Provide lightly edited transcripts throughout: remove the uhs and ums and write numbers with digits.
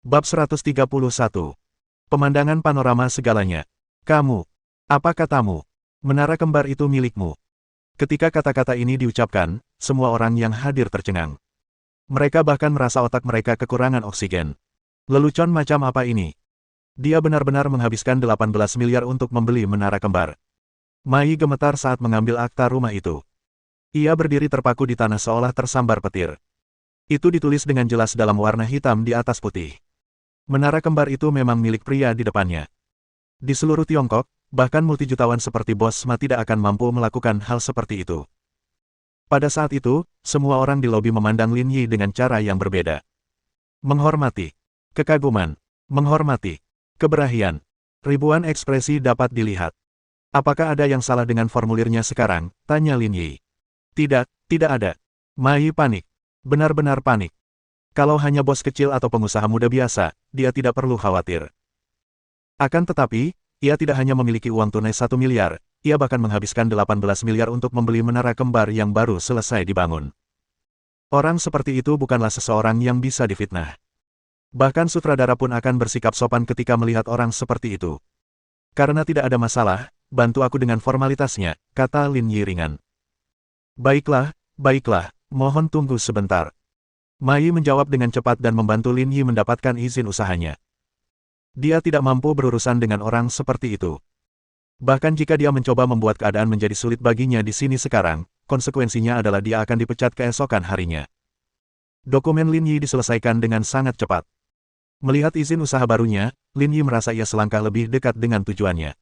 Bab 131. Pemandangan panorama segalanya. Kamu. Apa katamu? Menara kembar itu milikmu. Ketika kata-kata ini diucapkan, semua orang yang hadir tercengang. Mereka bahkan merasa otak mereka kekurangan oksigen. Lelucon macam apa ini? Dia benar-benar menghabiskan 18 miliar untuk membeli menara kembar. Mai gemetar saat mengambil akta rumah itu. Ia berdiri terpaku di tanah seolah tersambar petir. Itu ditulis dengan jelas dalam warna hitam di atas putih. Menara kembar itu memang milik pria di depannya. Di seluruh Tiongkok, bahkan multijutawan seperti Bos Ma tidak akan mampu melakukan hal seperti itu. Pada saat itu, semua orang di lobi memandang Lin Yi dengan cara yang berbeda. Menghormati, kekaguman, menghormati, keberahian. Ribuan ekspresi dapat dilihat. Apakah ada yang salah dengan formulirnya sekarang? Tanya Lin Yi. Tidak, tidak ada. Mai panik. Benar-benar panik. Kalau hanya bos kecil atau pengusaha muda biasa, dia tidak perlu khawatir. Akan tetapi, ia tidak hanya memiliki uang tunai 1 miliar, ia bahkan menghabiskan 18 miliar untuk membeli menara kembar yang baru selesai dibangun. Orang seperti itu bukanlah seseorang yang bisa difitnah. Bahkan sutradara pun akan bersikap sopan ketika melihat orang seperti itu. Karena tidak ada masalah, bantu aku dengan formalitasnya, kata Lin Yi ringan. Baiklah, baiklah, mohon tunggu sebentar. Mai menjawab dengan cepat dan membantu Lin Yi mendapatkan izin usahanya. Dia tidak mampu berurusan dengan orang seperti itu. Bahkan jika dia mencoba membuat keadaan menjadi sulit baginya di sini sekarang, konsekuensinya adalah dia akan dipecat keesokan harinya. Dokumen Lin Yi diselesaikan dengan sangat cepat. Melihat izin usaha barunya, Lin Yi merasa ia selangkah lebih dekat dengan tujuannya.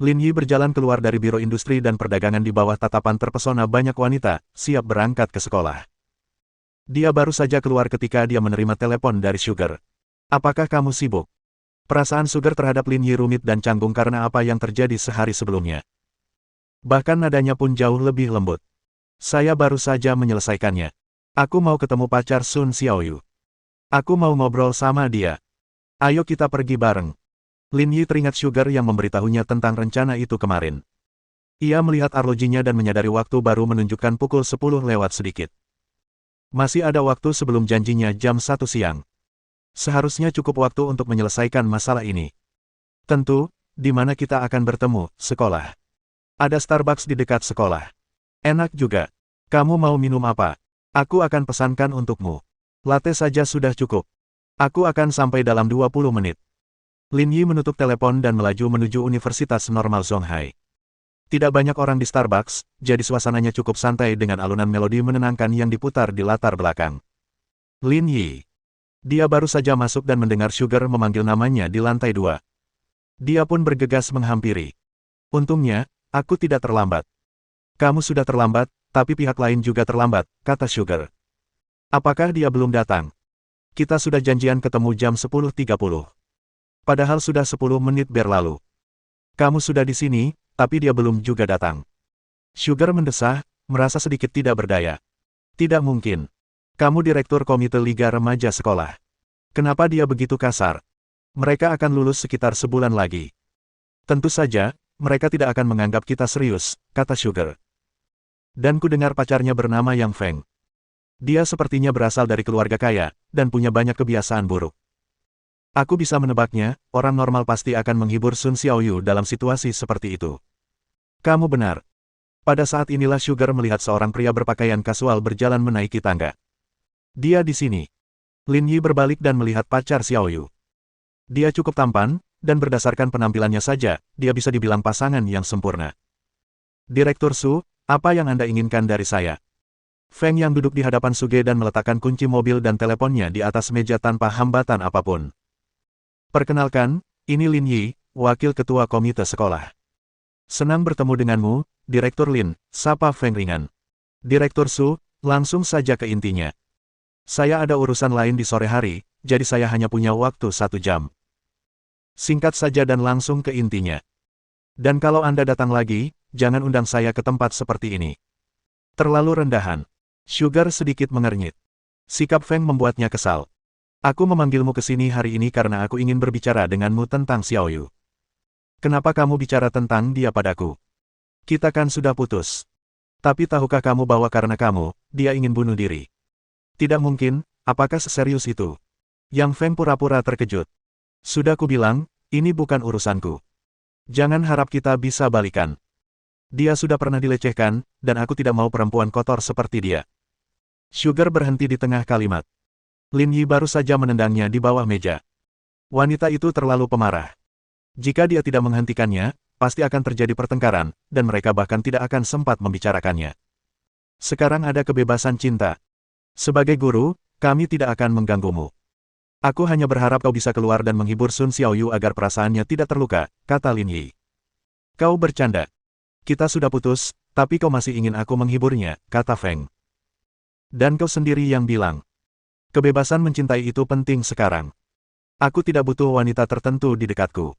Lin Yi berjalan keluar dari Biro Industri dan Perdagangan di bawah tatapan terpesona banyak wanita, siap berangkat ke sekolah. Dia baru saja keluar ketika dia menerima telepon dari Sugar. Apakah kamu sibuk? Perasaan Sugar terhadap Lin Yi rumit dan canggung karena apa yang terjadi sehari sebelumnya. Bahkan nadanya pun jauh lebih lembut. Saya baru saja menyelesaikannya. Aku mau ketemu pacar Sun Xiaoyu. Aku mau ngobrol sama dia. Ayo kita pergi bareng. Lin Yi teringat Sugar yang memberitahunya tentang rencana itu kemarin. Ia melihat arlojinya dan menyadari waktu baru menunjukkan pukul 10 lewat sedikit. Masih ada waktu sebelum janjinya jam 1 siang. Seharusnya cukup waktu untuk menyelesaikan masalah ini. Tentu, di mana kita akan bertemu, sekolah. Ada Starbucks di dekat sekolah. Enak juga. Kamu mau minum apa? Aku akan pesankan untukmu. Latte saja sudah cukup. Aku akan sampai dalam 20 menit. Lin Yi menutup telepon dan melaju menuju Universitas Normal Zonghai. Tidak banyak orang di Starbucks, jadi suasananya cukup santai dengan alunan melodi menenangkan yang diputar di latar belakang. Lin Yi. Dia baru saja masuk dan mendengar Sugar memanggil namanya di lantai 2. Dia pun bergegas menghampiri. Untungnya, aku tidak terlambat. Kamu sudah terlambat, tapi pihak lain juga terlambat, kata Sugar. Apakah dia belum datang? Kita sudah janjian ketemu jam 10.30. Padahal sudah 10 menit berlalu. Kamu sudah di sini, tapi dia belum juga datang. Sugar mendesah, merasa sedikit tidak berdaya. Tidak mungkin. Kamu direktur komite Liga Remaja Sekolah. Kenapa dia begitu kasar? Mereka akan lulus sekitar sebulan lagi. Tentu saja, mereka tidak akan menganggap kita serius, kata Sugar. Dan ku dengar pacarnya bernama Yang Feng. Dia sepertinya berasal dari keluarga kaya, dan punya banyak kebiasaan buruk. Aku bisa menebaknya, orang normal pasti akan menghibur Sun Xiaoyu dalam situasi seperti itu. Kamu benar. Pada saat inilah Sugar melihat seorang pria berpakaian kasual berjalan menaiki tangga. Dia di sini. Lin Yi berbalik dan melihat pacar Xiaoyu. Dia cukup tampan, dan berdasarkan penampilannya saja, dia bisa dibilang pasangan yang sempurna. Direktur Su, apa yang Anda inginkan dari saya? Feng yang duduk di hadapan Suge dan meletakkan kunci mobil dan teleponnya di atas meja tanpa hambatan apapun. Perkenalkan, ini Lin Yi, wakil ketua komite sekolah. Senang bertemu denganmu, Direktur Lin, sapa Feng ringan. Direktur Su, langsung saja ke intinya. Saya ada urusan lain di sore hari, jadi saya hanya punya waktu 1 jam. Singkat saja dan langsung ke intinya. Dan kalau Anda datang lagi, jangan undang saya ke tempat seperti ini. Terlalu rendahan. Sugar sedikit mengernyit. Sikap Feng membuatnya kesal. Aku memanggilmu ke sini hari ini karena aku ingin berbicara denganmu tentang Xiaoyu. Kenapa kamu bicara tentang dia padaku? Kita kan sudah putus. Tapi tahukah kamu bahwa karena kamu, dia ingin bunuh diri? Tidak mungkin, apakah seserius itu? Yang Feng pura-pura terkejut. Sudah kubilang, ini bukan urusanku. Jangan harap kita bisa balikan. Dia sudah pernah dilecehkan, dan aku tidak mau perempuan kotor seperti dia. Sugar berhenti di tengah kalimat. Lin Yi baru saja menendangnya di bawah meja. Wanita itu terlalu pemarah. Jika dia tidak menghentikannya, pasti akan terjadi pertengkaran, dan mereka bahkan tidak akan sempat membicarakannya. Sekarang ada kebebasan cinta. Sebagai guru, kami tidak akan mengganggumu. Aku hanya berharap kau bisa keluar dan menghibur Sun Xiaoyu agar perasaannya tidak terluka, kata Lin Yi. Kau bercanda. Kita sudah putus, tapi kau masih ingin aku menghiburnya, kata Feng. Dan kau sendiri yang bilang. Kebebasan mencintai itu penting sekarang. Aku tidak butuh wanita tertentu di dekatku.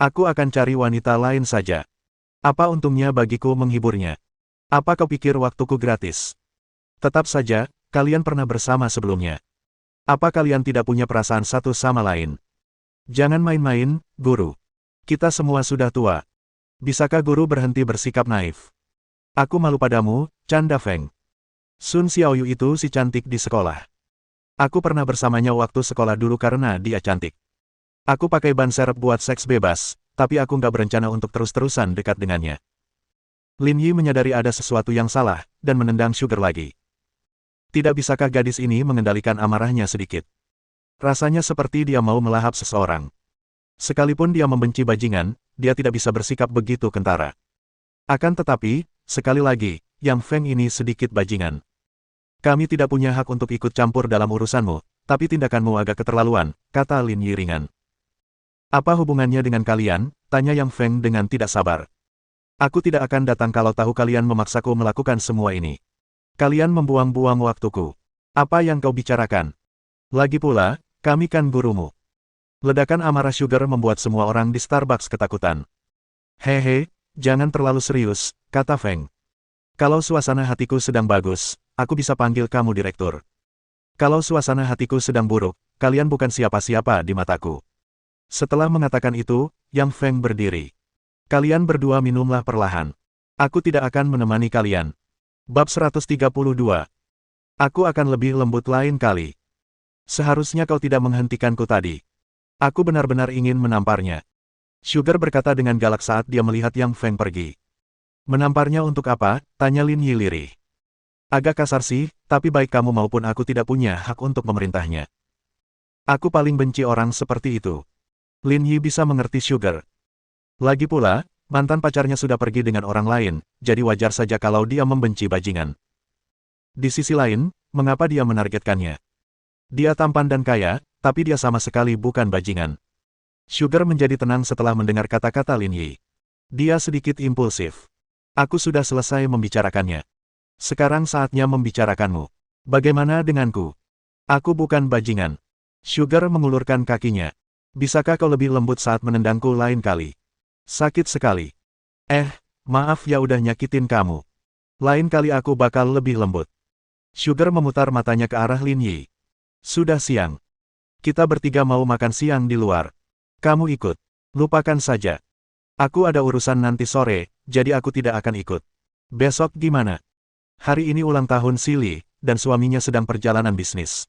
Aku akan cari wanita lain saja. Apa untungnya bagiku menghiburnya? Apa kau pikir waktuku gratis? Tetap saja, kalian pernah bersama sebelumnya. Apa kalian tidak punya perasaan satu sama lain? Jangan main-main, guru. Kita semua sudah tua. Bisakah guru berhenti bersikap naif? Aku malu padamu, canda Feng. Sun Xiaoyu itu si cantik di sekolah. Aku pernah bersamanya waktu sekolah dulu karena dia cantik. Aku pakai ban serep buat seks bebas, tapi aku nggak berencana untuk terus-terusan dekat dengannya. Lin Yi menyadari ada sesuatu yang salah, dan menendang Sugar lagi. Tidak bisakah gadis ini mengendalikan amarahnya sedikit? Rasanya seperti dia mau melahap seseorang. Sekalipun dia membenci bajingan, dia tidak bisa bersikap begitu kentara. Akan tetapi, sekali lagi, Yang Feng ini sedikit bajingan. Kami tidak punya hak untuk ikut campur dalam urusanmu, tapi tindakanmu agak keterlaluan, kata Lin Yi ringan. Apa hubungannya dengan kalian? Tanya Yang Feng dengan tidak sabar. Aku tidak akan datang kalau tahu kalian memaksaku melakukan semua ini. Kalian membuang-buang waktuku. Apa yang kau bicarakan? Lagi pula, kami kan gurumu. Ledakan amarah Sugar membuat semua orang di Starbucks ketakutan. Hehe, jangan terlalu serius, kata Feng. Kalau suasana hatiku sedang bagus, aku bisa panggil kamu direktur. Kalau suasana hatiku sedang buruk, kalian bukan siapa-siapa di mataku. Setelah mengatakan itu, Yang Feng berdiri. Kalian berdua minumlah perlahan. Aku tidak akan menemani kalian. Bab 132. Aku akan lebih lembut lain kali. Seharusnya kau tidak menghentikanku tadi. Aku benar-benar ingin menamparnya. Sugar berkata dengan galak saat dia melihat Yang Feng pergi. Menamparnya untuk apa? Tanya Lin Yi lirih. Agak kasar sih, tapi baik kamu maupun aku tidak punya hak untuk memerintahnya. Aku paling benci orang seperti itu. Lin Yi bisa mengerti Sugar. Lagi pula, mantan pacarnya sudah pergi dengan orang lain, jadi wajar saja kalau dia membenci bajingan. Di sisi lain, mengapa dia menargetkannya? Dia tampan dan kaya, tapi dia sama sekali bukan bajingan. Sugar menjadi tenang setelah mendengar kata-kata Lin Yi. Dia sedikit impulsif. Aku sudah selesai membicarakannya. Sekarang saatnya membicarakanmu. Bagaimana denganku? Aku bukan bajingan. Sugar mengulurkan kakinya. Bisakah kau lebih lembut saat menendangku lain kali? Sakit sekali. Maaf ya udah nyakitin kamu. Lain kali aku bakal lebih lembut. Sugar memutar matanya ke arah Lin Yi. Sudah siang. Kita bertiga mau makan siang di luar. Kamu ikut. Lupakan saja. Aku ada urusan nanti sore, jadi aku tidak akan ikut. Besok gimana? Hari ini ulang tahun Silly, dan suaminya sedang perjalanan bisnis.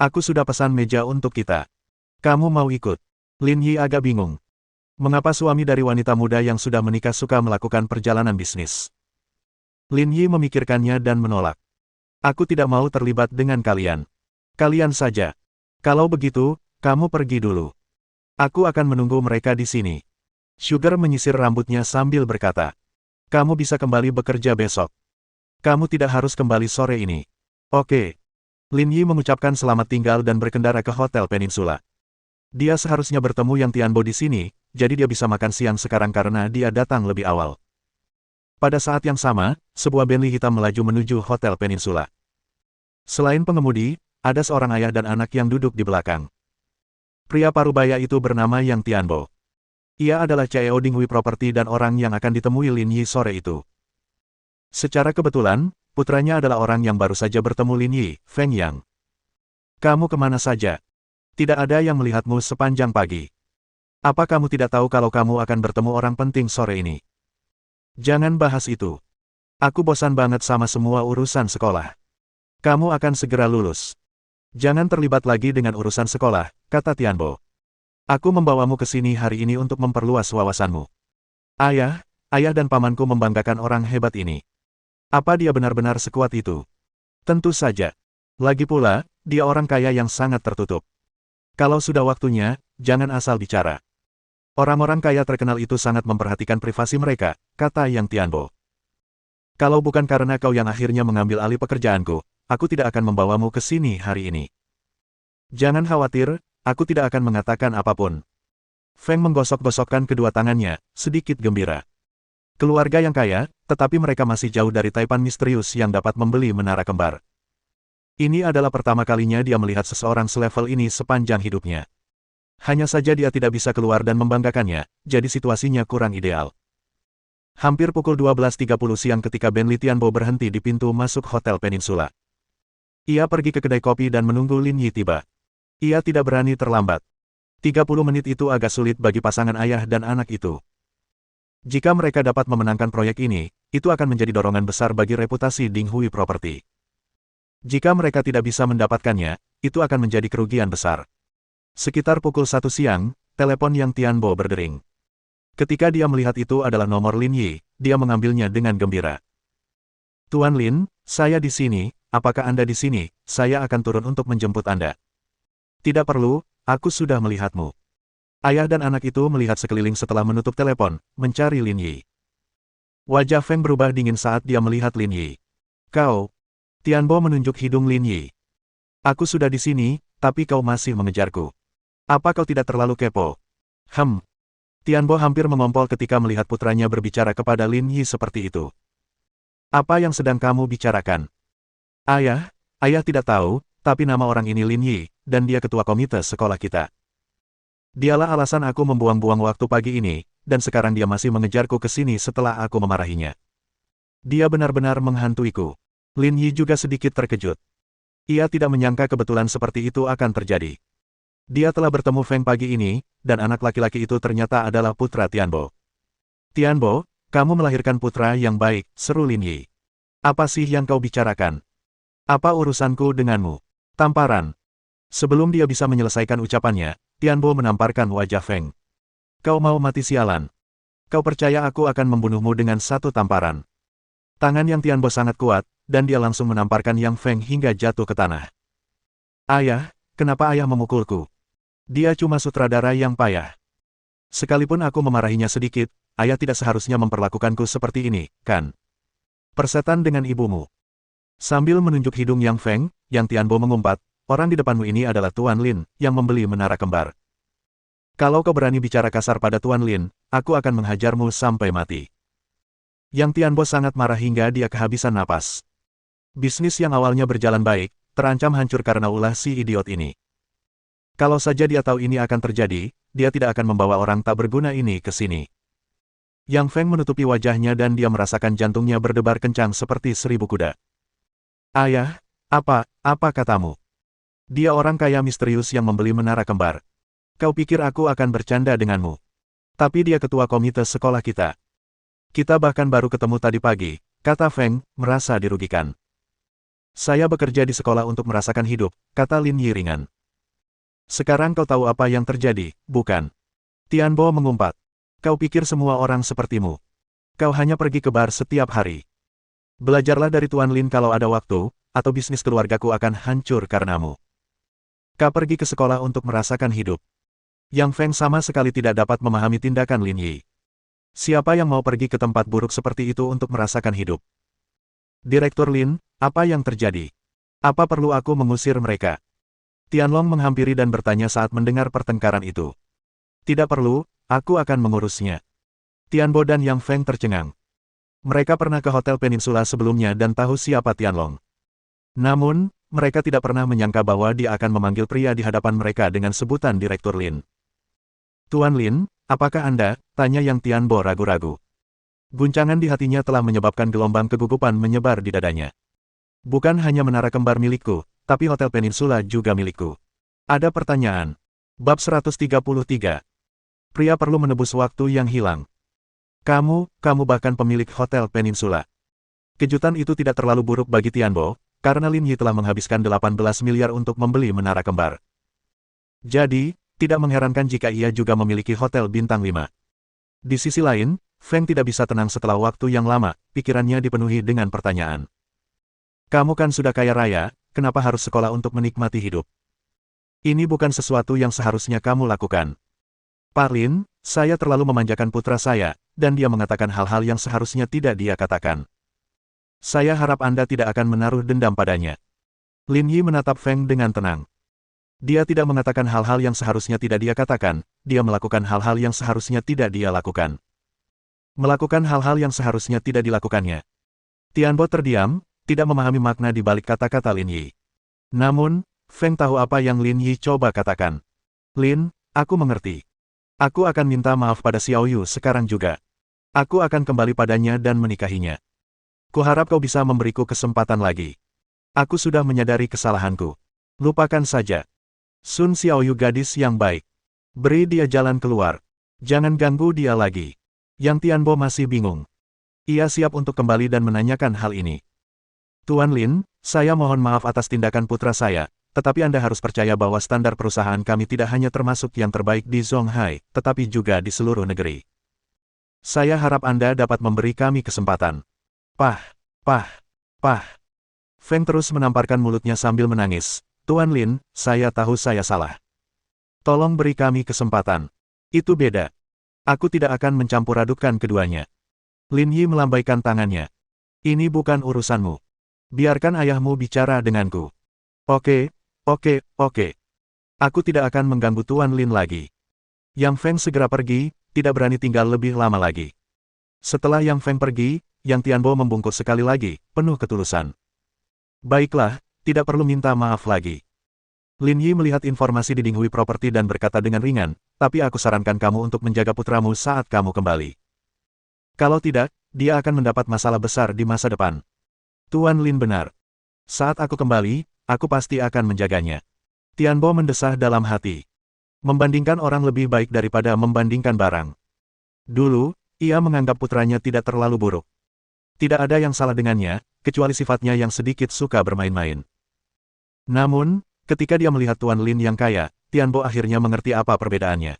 Aku sudah pesan meja untuk kita. Kamu mau ikut? Lin Yi agak bingung. Mengapa suami dari wanita muda yang sudah menikah suka melakukan perjalanan bisnis? Lin Yi memikirkannya dan menolak. Aku tidak mau terlibat dengan kalian. Kalian saja. Kalau begitu, kamu pergi dulu. Aku akan menunggu mereka di sini. Sugar menyisir rambutnya sambil berkata. Kamu bisa kembali bekerja besok. Kamu tidak harus kembali sore ini. Oke. Lin Yi mengucapkan selamat tinggal dan berkendara ke Hotel Peninsula. Dia seharusnya bertemu Yang Tianbo di sini, jadi dia bisa makan siang sekarang karena dia datang lebih awal. Pada saat yang sama, sebuah Bentley hitam melaju menuju Hotel Peninsula. Selain pengemudi, ada seorang ayah dan anak yang duduk di belakang. Pria parubaya itu bernama Yang Tianbo. Ia adalah CEO Dinghui Property dan orang yang akan ditemui Lin Yi sore itu. Secara kebetulan, putranya adalah orang yang baru saja bertemu Lin Yi, Feng Yang. Kamu kemana saja? Tidak ada yang melihatmu sepanjang pagi. Apa kamu tidak tahu kalau kamu akan bertemu orang penting sore ini? Jangan bahas itu. Aku bosan banget sama semua urusan sekolah. Kamu akan segera lulus. Jangan terlibat lagi dengan urusan sekolah, kata Tianbo. Aku membawamu ke sini hari ini untuk memperluas wawasanmu. Ayah, ayah dan pamanku membanggakan orang hebat ini. Apa dia benar-benar sekuat itu? Tentu saja. Lagi pula, dia orang kaya yang sangat tertutup. Kalau sudah waktunya, jangan asal bicara. Orang-orang kaya terkenal itu sangat memperhatikan privasi mereka, kata Yang Tianbo. Kalau bukan karena kau yang akhirnya mengambil alih pekerjaanku, aku tidak akan membawamu ke sini hari ini. Jangan khawatir, aku tidak akan mengatakan apapun. Feng menggosok-gosokkan kedua tangannya, sedikit gembira. Keluarga yang kaya, tetapi mereka masih jauh dari taipan misterius yang dapat membeli menara kembar. Ini adalah pertama kalinya dia melihat seseorang selevel ini sepanjang hidupnya. Hanya saja dia tidak bisa keluar dan membanggakannya, jadi situasinya kurang ideal. Hampir pukul 12.30 siang ketika Ben Li Tianbo berhenti di pintu masuk Hotel Peninsula. Ia pergi ke kedai kopi dan menunggu Lin Yi tiba. Ia tidak berani terlambat. 30 menit itu agak sulit bagi pasangan ayah dan anak itu. Jika mereka dapat memenangkan proyek ini, itu akan menjadi dorongan besar bagi reputasi Dinghui Property. Jika mereka tidak bisa mendapatkannya, itu akan menjadi kerugian besar. Sekitar pukul 1 siang, telepon Yang Tianbo berdering. Ketika dia melihat itu adalah nomor Lin Yi, dia mengambilnya dengan gembira. Tuan Lin, saya di sini, apakah Anda di sini? Saya akan turun untuk menjemput Anda. Tidak perlu, aku sudah melihatmu. Ayah dan anak itu melihat sekeliling setelah menutup telepon, mencari Lin Yi. Wajah Feng berubah dingin saat dia melihat Lin Yi. Kau. Tianbo menunjuk hidung Lin Yi. Aku sudah di sini, tapi kau masih mengejarku. Apa kau tidak terlalu kepo? Tianbo hampir mengompol ketika melihat putranya berbicara kepada Lin Yi seperti itu. Apa yang sedang kamu bicarakan? Ayah tidak tahu, tapi nama orang ini Lin Yi, dan dia ketua komite sekolah kita. Dialah alasan aku membuang-buang waktu pagi ini, dan sekarang dia masih mengejarku ke sini setelah aku memarahinya. Dia benar-benar menghantuiku. Lin Yi juga sedikit terkejut. Ia tidak menyangka kebetulan seperti itu akan terjadi. Dia telah bertemu Feng pagi ini, dan anak laki-laki itu ternyata adalah putra Tianbo. Tianbo, kamu melahirkan putra yang baik, seru Lin Yi. Apa sih yang kau bicarakan? Apa urusanku denganmu? Tamparan. Sebelum dia bisa menyelesaikan ucapannya, Tianbo menamparkan wajah Feng. Kau mau mati sialan. Kau percaya aku akan membunuhmu dengan satu tamparan. Tangan Yang Tianbo sangat kuat, dan dia langsung menamparkan Yang Feng hingga jatuh ke tanah. Ayah, kenapa ayah memukulku? Dia cuma sutradara yang payah. Sekalipun aku memarahinya sedikit, ayah tidak seharusnya memperlakukanku seperti ini, kan? Persetan dengan ibumu. Sambil menunjuk hidung Yang Feng, Yang Tianbo mengumpat, orang di depanmu ini adalah Tuan Lin, yang membeli menara kembar. Kalau kau berani bicara kasar pada Tuan Lin, aku akan menghajarmu sampai mati. Yang Tianbo sangat marah hingga dia kehabisan napas. Bisnis yang awalnya berjalan baik, terancam hancur karena ulah si idiot ini. Kalau saja dia tahu ini akan terjadi, dia tidak akan membawa orang tak berguna ini ke sini. Yang Feng menutupi wajahnya dan dia merasakan jantungnya berdebar kencang seperti 1000 kuda. Ayah, apa katamu? Dia orang kaya misterius yang membeli menara kembar. Kau pikir aku akan bercanda denganmu? Tapi dia ketua komite sekolah kita. Kita bahkan baru ketemu tadi pagi, kata Feng, merasa dirugikan. Saya bekerja di sekolah untuk merasakan hidup, kata Lin Yi ringan. Sekarang kau tahu apa yang terjadi, bukan? Tianbo mengumpat. Kau pikir semua orang sepertimu. Kau hanya pergi ke bar setiap hari. Belajarlah dari Tuan Lin kalau ada waktu, atau bisnis keluargaku akan hancur karenamu. Kau pergi ke sekolah untuk merasakan hidup. Yang Feng sama sekali tidak dapat memahami tindakan Lin Yi. Siapa yang mau pergi ke tempat buruk seperti itu untuk merasakan hidup? Direktur Lin, apa yang terjadi? Apa perlu aku mengusir mereka? Tianlong menghampiri dan bertanya saat mendengar pertengkaran itu. Tidak perlu, aku akan mengurusnya. Tianbo dan Yang Feng tercengang. Mereka pernah ke Hotel Peninsula sebelumnya dan tahu siapa Tianlong. Namun, mereka tidak pernah menyangka bahwa dia akan memanggil pria di hadapan mereka dengan sebutan Direktur Lin. Tuan Lin, apakah Anda? Tanya Yang Tianbo ragu-ragu. Guncangan di hatinya telah menyebabkan gelombang kegugupan menyebar di dadanya. Bukan hanya menara kembar milikku, tapi Hotel Peninsula juga milikku. Ada pertanyaan. Bab 133. Pria perlu menebus waktu yang hilang. Kamu bahkan pemilik Hotel Peninsula. Kejutan itu tidak terlalu buruk bagi Tianbo, karena Lin Yi telah menghabiskan 18 miliar untuk membeli menara kembar. Jadi, tidak mengherankan jika ia juga memiliki hotel bintang 5. Di sisi lain, Feng tidak bisa tenang setelah waktu yang lama, pikirannya dipenuhi dengan pertanyaan. Kamu kan sudah kaya raya, kenapa harus sekolah untuk menikmati hidup? Ini bukan sesuatu yang seharusnya kamu lakukan. Pak Lin, saya terlalu memanjakan putra saya, dan dia mengatakan hal-hal yang seharusnya tidak dia katakan. Saya harap Anda tidak akan menaruh dendam padanya. Lin Yi menatap Feng dengan tenang. Dia tidak mengatakan hal-hal yang seharusnya tidak dia katakan, dia melakukan hal-hal yang seharusnya tidak dia lakukan. Melakukan hal-hal yang seharusnya tidak dilakukannya. Tianbo terdiam, tidak memahami makna di balik kata-kata Lin Yi. Namun, Feng tahu apa yang Lin Yi coba katakan. Lin, aku mengerti. Aku akan minta maaf pada Xiao Yu sekarang juga. Aku akan kembali padanya dan menikahinya. Kuharap kau bisa memberiku kesempatan lagi. Aku sudah menyadari kesalahanku. Lupakan saja. Sun Xiaoyu gadis yang baik. Beri dia jalan keluar. Jangan ganggu dia lagi. Yang Tianbo masih bingung. Ia siap untuk kembali dan menanyakan hal ini. Tuan Lin, saya mohon maaf atas tindakan putra saya, tetapi Anda harus percaya bahwa standar perusahaan kami tidak hanya termasuk yang terbaik di Zonghai, tetapi juga di seluruh negeri. Saya harap Anda dapat memberi kami kesempatan. Pah. Feng terus menamparkan mulutnya sambil menangis. Tuan Lin, saya tahu saya salah. Tolong beri kami kesempatan. Itu beda. Aku tidak akan mencampur adukan keduanya. Lin Yi melambaikan tangannya. Ini bukan urusanmu. Biarkan ayahmu bicara denganku. Oke. Aku tidak akan mengganggu Tuan Lin lagi. Yang Feng segera pergi, tidak berani tinggal lebih lama lagi. Setelah Yang Feng pergi, Yang Tianbo membungkuk sekali lagi, penuh ketulusan. Baiklah, tidak perlu minta maaf lagi. Lin Yi melihat informasi di Dinghui Property dan berkata dengan ringan, tapi aku sarankan kamu untuk menjaga putramu saat kamu kembali. Kalau tidak, dia akan mendapat masalah besar di masa depan. Tuan Lin benar. Saat aku kembali, aku pasti akan menjaganya. Tianbo mendesah dalam hati. Membandingkan orang lebih baik daripada membandingkan barang. Dulu, ia menganggap putranya tidak terlalu buruk. Tidak ada yang salah dengannya, kecuali sifatnya yang sedikit suka bermain-main. Namun, ketika dia melihat Tuan Lin yang kaya, Tianbo akhirnya mengerti apa perbedaannya.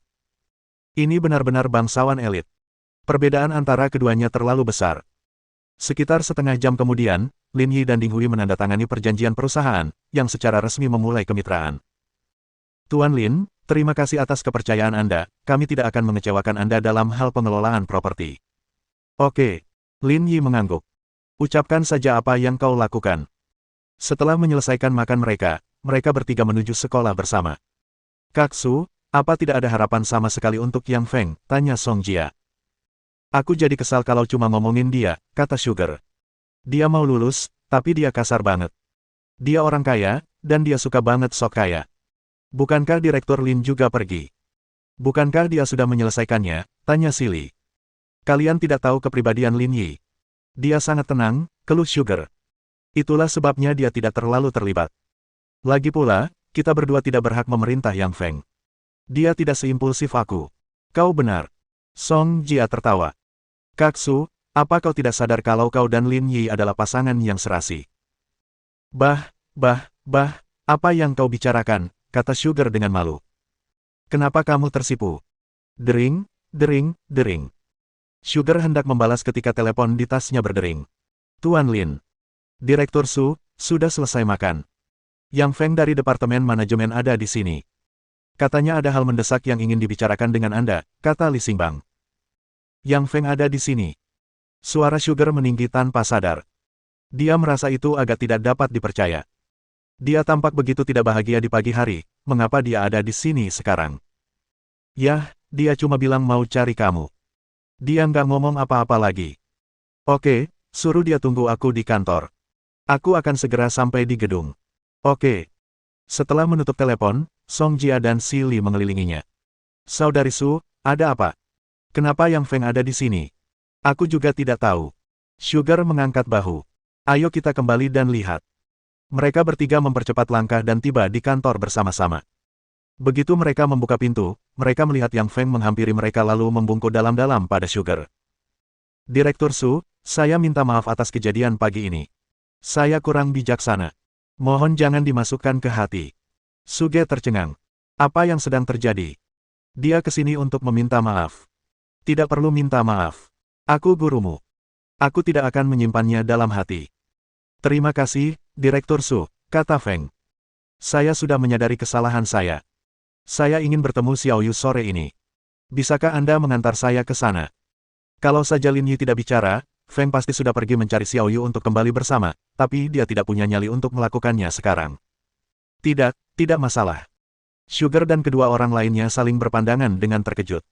Ini benar-benar bangsawan elit. Perbedaan antara keduanya terlalu besar. Sekitar setengah jam kemudian, Lin Yi dan Ding Hui menandatangani perjanjian perusahaan, yang secara resmi memulai kemitraan. Tuan Lin, terima kasih atas kepercayaan Anda, kami tidak akan mengecewakan Anda dalam hal pengelolaan properti. Oke. Lin Yi mengangguk. Ucapkan saja apa yang kau lakukan. Setelah menyelesaikan makan mereka bertiga menuju sekolah bersama. Kaksu, apa tidak ada harapan sama sekali untuk Yang Feng? Tanya Song Jia. Aku jadi kesal kalau cuma ngomongin dia, kata Sugar. Dia mau lulus, tapi dia kasar banget. Dia orang kaya, dan dia suka banget sok kaya. Bukankah Direktur Lin juga pergi? Bukankah dia sudah menyelesaikannya? Tanya Silly. Kalian tidak tahu kepribadian Lin Yi. Dia sangat tenang, keluh Sugar. Itulah sebabnya dia tidak terlalu terlibat. Lagi pula, kita berdua tidak berhak memerintah Yang Feng. Dia tidak seimpulsif aku. Kau benar. Song Jia tertawa. Kaksu, apa kau tidak sadar kalau kau dan Lin Yi adalah pasangan yang serasi? Apa yang kau bicarakan, kata Sugar dengan malu. Kenapa kamu tersipu? Dering. Sugar hendak membalas ketika telepon di tasnya berdering. Tuan Lin. Direktur Su, sudah selesai makan. Yang Feng dari Departemen Manajemen ada di sini. Katanya ada hal mendesak yang ingin dibicarakan dengan Anda, kata Li Xingbang. Yang Feng ada di sini. Suara Sugar meninggi tanpa sadar. Dia merasa itu agak tidak dapat dipercaya. Dia tampak begitu tidak bahagia di pagi hari, mengapa dia ada di sini sekarang? Yah, dia cuma bilang mau cari kamu. Dia nggak ngomong apa-apa lagi. Oke, suruh dia tunggu aku di kantor. Aku akan segera sampai di gedung. Oke. Setelah menutup telepon, Song Jia dan Si Li mengelilinginya. Saudari Su, ada apa? Kenapa Yang Feng ada di sini? Aku juga tidak tahu. Sugar mengangkat bahu. Ayo kita kembali dan lihat. Mereka bertiga mempercepat langkah dan tiba di kantor bersama-sama. Begitu mereka membuka pintu, mereka melihat Yang Feng menghampiri mereka lalu membungkuk dalam-dalam pada Sugar. Direktur Su, saya minta maaf atas kejadian pagi ini. Saya kurang bijaksana. Mohon jangan dimasukkan ke hati. Suge tercengang. Apa yang sedang terjadi? Dia kesini untuk meminta maaf. Tidak perlu minta maaf. Aku gurumu. Aku tidak akan menyimpannya dalam hati. Terima kasih, Direktur Su, kata Feng. Saya sudah menyadari kesalahan saya. Saya ingin bertemu Xiao Yu sore ini. Bisakah Anda mengantar saya ke sana? Kalau saja Lin Yi tidak bicara, Feng pasti sudah pergi mencari Xiao Yu untuk kembali bersama, tapi dia tidak punya nyali untuk melakukannya sekarang. Tidak, tidak masalah. Sugar dan kedua orang lainnya saling berpandangan dengan terkejut.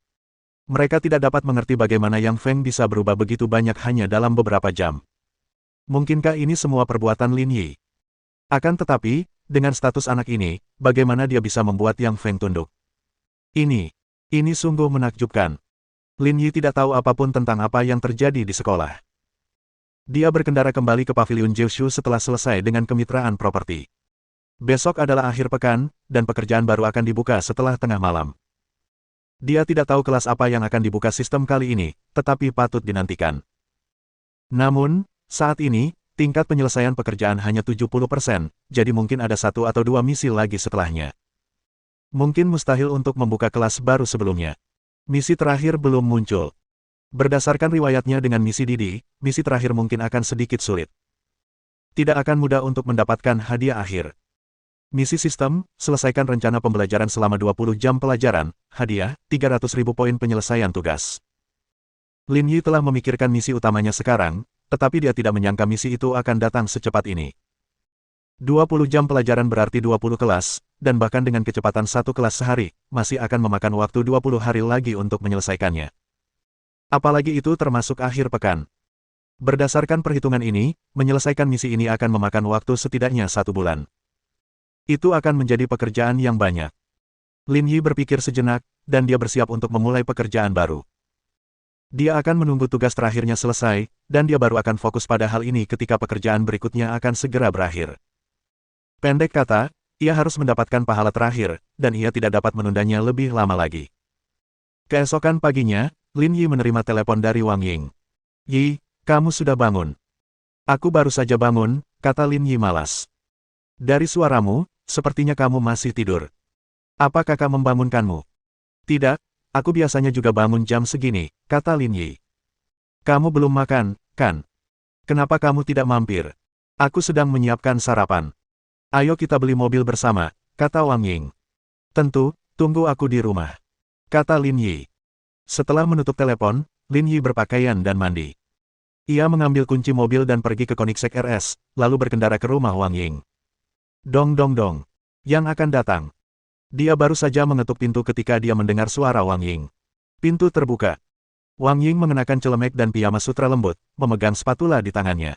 Mereka tidak dapat mengerti bagaimana Yang Feng bisa berubah begitu banyak hanya dalam beberapa jam. Mungkinkah ini semua perbuatan Lin Yi? Akan tetapi, dengan status anak ini, bagaimana dia bisa membuat Yang Feng tunduk? Ini sungguh menakjubkan. Lin Yi tidak tahu apapun tentang apa yang terjadi di sekolah. Dia berkendara kembali ke paviliun Jiushu setelah selesai dengan kemitraan properti. Besok adalah akhir pekan, dan pekerjaan baru akan dibuka setelah tengah malam. Dia tidak tahu kelas apa yang akan dibuka sistem kali ini, tetapi patut dinantikan. Namun, saat ini, tingkat penyelesaian pekerjaan hanya 70%, jadi mungkin ada 1 atau 2 misi lagi setelahnya. Mungkin mustahil untuk membuka kelas baru sebelumnya. Misi terakhir belum muncul. Berdasarkan riwayatnya dengan misi Didi, misi terakhir mungkin akan sedikit sulit. Tidak akan mudah untuk mendapatkan hadiah akhir. Misi sistem, selesaikan rencana pembelajaran selama 20 jam pelajaran, hadiah, 300.000 poin penyelesaian tugas. Lin Yi telah memikirkan misi utamanya sekarang, tetapi dia tidak menyangka misi itu akan datang secepat ini. 20 jam pelajaran berarti 20 kelas, dan bahkan dengan kecepatan 1 kelas sehari, masih akan memakan waktu 20 hari lagi untuk menyelesaikannya. Apalagi itu termasuk akhir pekan. Berdasarkan perhitungan ini, menyelesaikan misi ini akan memakan waktu setidaknya 1 bulan. Itu akan menjadi pekerjaan yang banyak. Lin Yi berpikir sejenak, dan dia bersiap untuk memulai pekerjaan baru. Dia akan menunggu tugas terakhirnya selesai, dan dia baru akan fokus pada hal ini ketika pekerjaan berikutnya akan segera berakhir. Pendek kata, ia harus mendapatkan pahala terakhir, dan ia tidak dapat menundanya lebih lama lagi. Keesokan paginya, Lin Yi menerima telepon dari Wang Ying. "Yi, kamu sudah bangun?" "Aku baru saja bangun," kata Lin Yi malas. "Dari suaramu, sepertinya kamu masih tidur. Apa kakak membangunkanmu?" "Tidak. Aku biasanya juga bangun jam segini," kata Lin Yi. "Kamu belum makan, kan? Kenapa kamu tidak mampir? Aku sedang menyiapkan sarapan." "Ayo kita beli mobil bersama," kata Wang Ying. "Tentu, tunggu aku di rumah," kata Lin Yi. Setelah menutup telepon, Lin Yi berpakaian dan mandi. Ia mengambil kunci mobil dan pergi ke Koenigsegg RS, lalu berkendara ke rumah Wang Ying. Dong dong dong. Yang akan datang. Dia baru saja mengetuk pintu ketika dia mendengar suara Wang Ying. Pintu terbuka. Wang Ying mengenakan celemek dan piyama sutra lembut, memegang spatula di tangannya.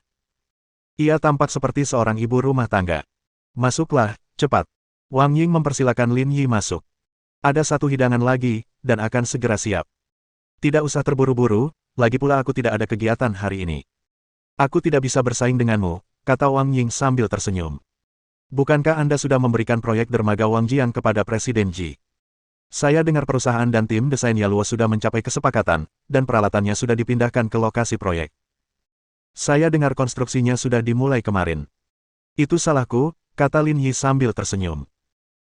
Ia tampak seperti seorang ibu rumah tangga. "Masuklah, cepat." Wang Ying mempersilakan Lin Yi masuk. "Ada satu hidangan lagi, dan akan segera siap." "Tidak usah terburu-buru, lagi pula aku tidak ada kegiatan hari ini." "Aku tidak bisa bersaing denganmu," kata Wang Ying sambil tersenyum. "Bukankah Anda sudah memberikan proyek dermaga Wangjiang kepada Presiden Ji? Saya dengar perusahaan dan tim desain Yaluo sudah mencapai kesepakatan, dan peralatannya sudah dipindahkan ke lokasi proyek. Saya dengar konstruksinya sudah dimulai kemarin." "Itu salahku," kata Lin Yi sambil tersenyum.